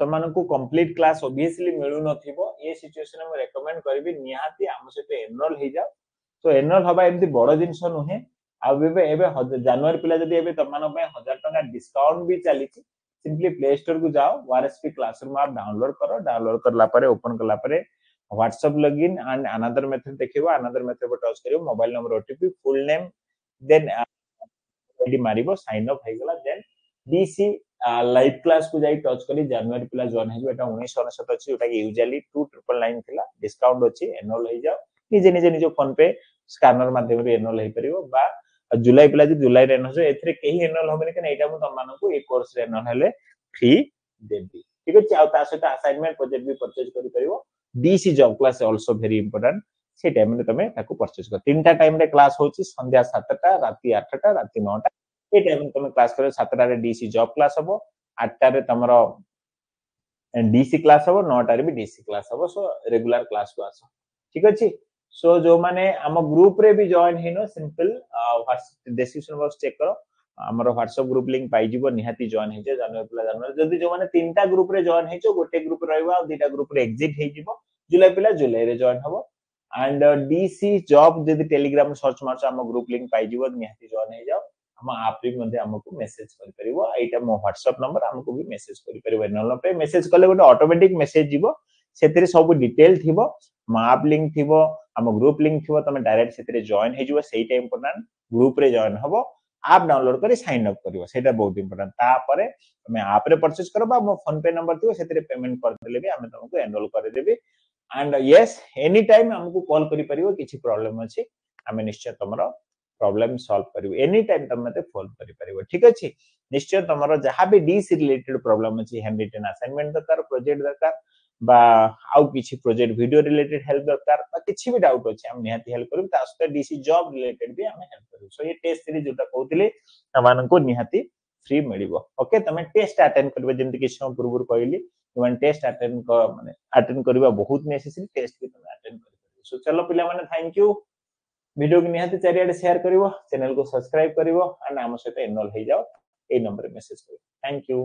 तमन को कंप्लीट क्लास ऑब्वियसली मिलु नथिबो ये सिचुएशन में रेकमेंड करबी निहाती हम से एनरोल हे जाओ तो एनरोल हबा एमती बड़ जिंस नुहे आ एबे एबे जनवरी पिला जदी एबे तमन पय 1000 टका डिस्काउंट भी चली सिंपली प्ले स्टोर को जाओ वारएसपी क्लासरूम आप डाउनलोड करला परे ओपन करला परे WhatsApp login and another method देखिबो अनदर मेथड पर टच करियो mobile number OTP full name then ID मारिबो साइन अप हे गेला देन डीसी लाइव क्लास को जाई टच करी जनवरी पिला जॉइन हे एटा 1999 अछि ओटा यूजुअली 2999 थिला डिस्काउंट अछि एनरोल हे जाओ निजे निजे निजो फोन पे स्कैनर माध्यम रे एनरोल हे परिबो बा जुलाई पिला जे जुलाई रे एनरोल एथरे केही एनरोल होबे कि एटा मु तम मानन को ए कोर्स रे एनरोल हेले फ्री देबी ठीक अछि आ ता सहित असाइनमेंट प्रोजेक्ट भी परचेज करि परिबो DC job class also very important से टाइम रे तमे ताको परचेज कर तीनटा टाइम रे क्लास होची संध्या 7टा राती 8टा राती 9टा ए टाइम रे तमे क्लास करे 7टा रे डीसी जॉब क्लास हबो 8टा रे तमरो डीसी क्लास हबो 9टा रे भी डीसी क्लास हबो सो रेगुलर क्लास को आसो ठीक अछि सो जो माने हम ग्रुप रे भी जॉइन हेनो सिंपल डिस्क्रिप्शन बॉक्स चेक करो हमर WhatsApp ग्रुप लिंक पाई जीवो निहाती जॉइन हे जे जनवरी पिला जनवरी जदी जो माने तीनटा ग्रुप रे जॉइन हेचो गोटे ग्रुप रहइबो आ दीटा ग्रुप रे एग्जिट हे जीवो जुलाई पिला जुलाई रे जॉइन हबो एंड डीसी जॉब जदि टेलीग्राम सर्च मारछ हम ग्रुप लिंक पाइ जीवो निहाती जॉइन हे जाओ हम आप रे मध्ये हमको मेसेज कर परिबो एटा मो व्हाट्सएप नंबर हमको भी मेसेज कर परिबो नल पे मेसेज कले गोटे ऑटोमेटिक मेसेज जीवो सेतरे सब डिटेल थिबो आप लिंक थिबो हम ग्रुप लिंक थिबो तमे डायरेक्ट सेतरे जॉइन हे जीवो सेटा इंपोर्टेंट ग्रुप रे जॉइन हबो आप डाउनलोड करी साइन अप करिवो सेटा बहुत इंपोर्टेंट ता परे तमे आप रे परचेज करबा मो फोन पे नंबर थिबो सेतरे पेमेंट कर देले भी हम तुमको एनरोल कर देबी एंड यस एनी टाइम हमको कॉल करि परिवो किछि प्रॉब्लम अछि हमें निश्चय तमरो प्रॉब्लम सॉल्व करिवो एनी टाइम तम मते फोन करि परिवो ठीक अछि निश्चय तमरो जहां भी डीसी रिलेटेड प्रॉब्लम अछि हैंड रिटन असाइनमेंट दरकार प्रोजेक्ट दरकार बा आउ किछि प्रोजेक्ट वीडियो रिलेटेड हेल्प दरकार बा किछि भी डाउट अछि हम निहाती हेल्प करब ता सते डीसी जॉब रिलेटेड भी हम हेल्प करब सो ये टेस्ट सीरीज जोटा कहउतिले तमान को निहाती फ्री मिलिबो ओके तमे टेस्ट अटेंड करबे जेंति कि सम पूर्व कहली तुम टेस्ट अटेंड माने अटेंड करबा बहुत नेसेसरी टेस्ट भी तुम अटेंड कर सो चलो पिला माने थैंक यू वीडियो को निहाती चारियाडे शेयर करिवो चैनल को सब्सक्राइब करिवो एंड हम सहित एनरोल हे जाओ ए नंबर मेसेज करिवो थैंक यू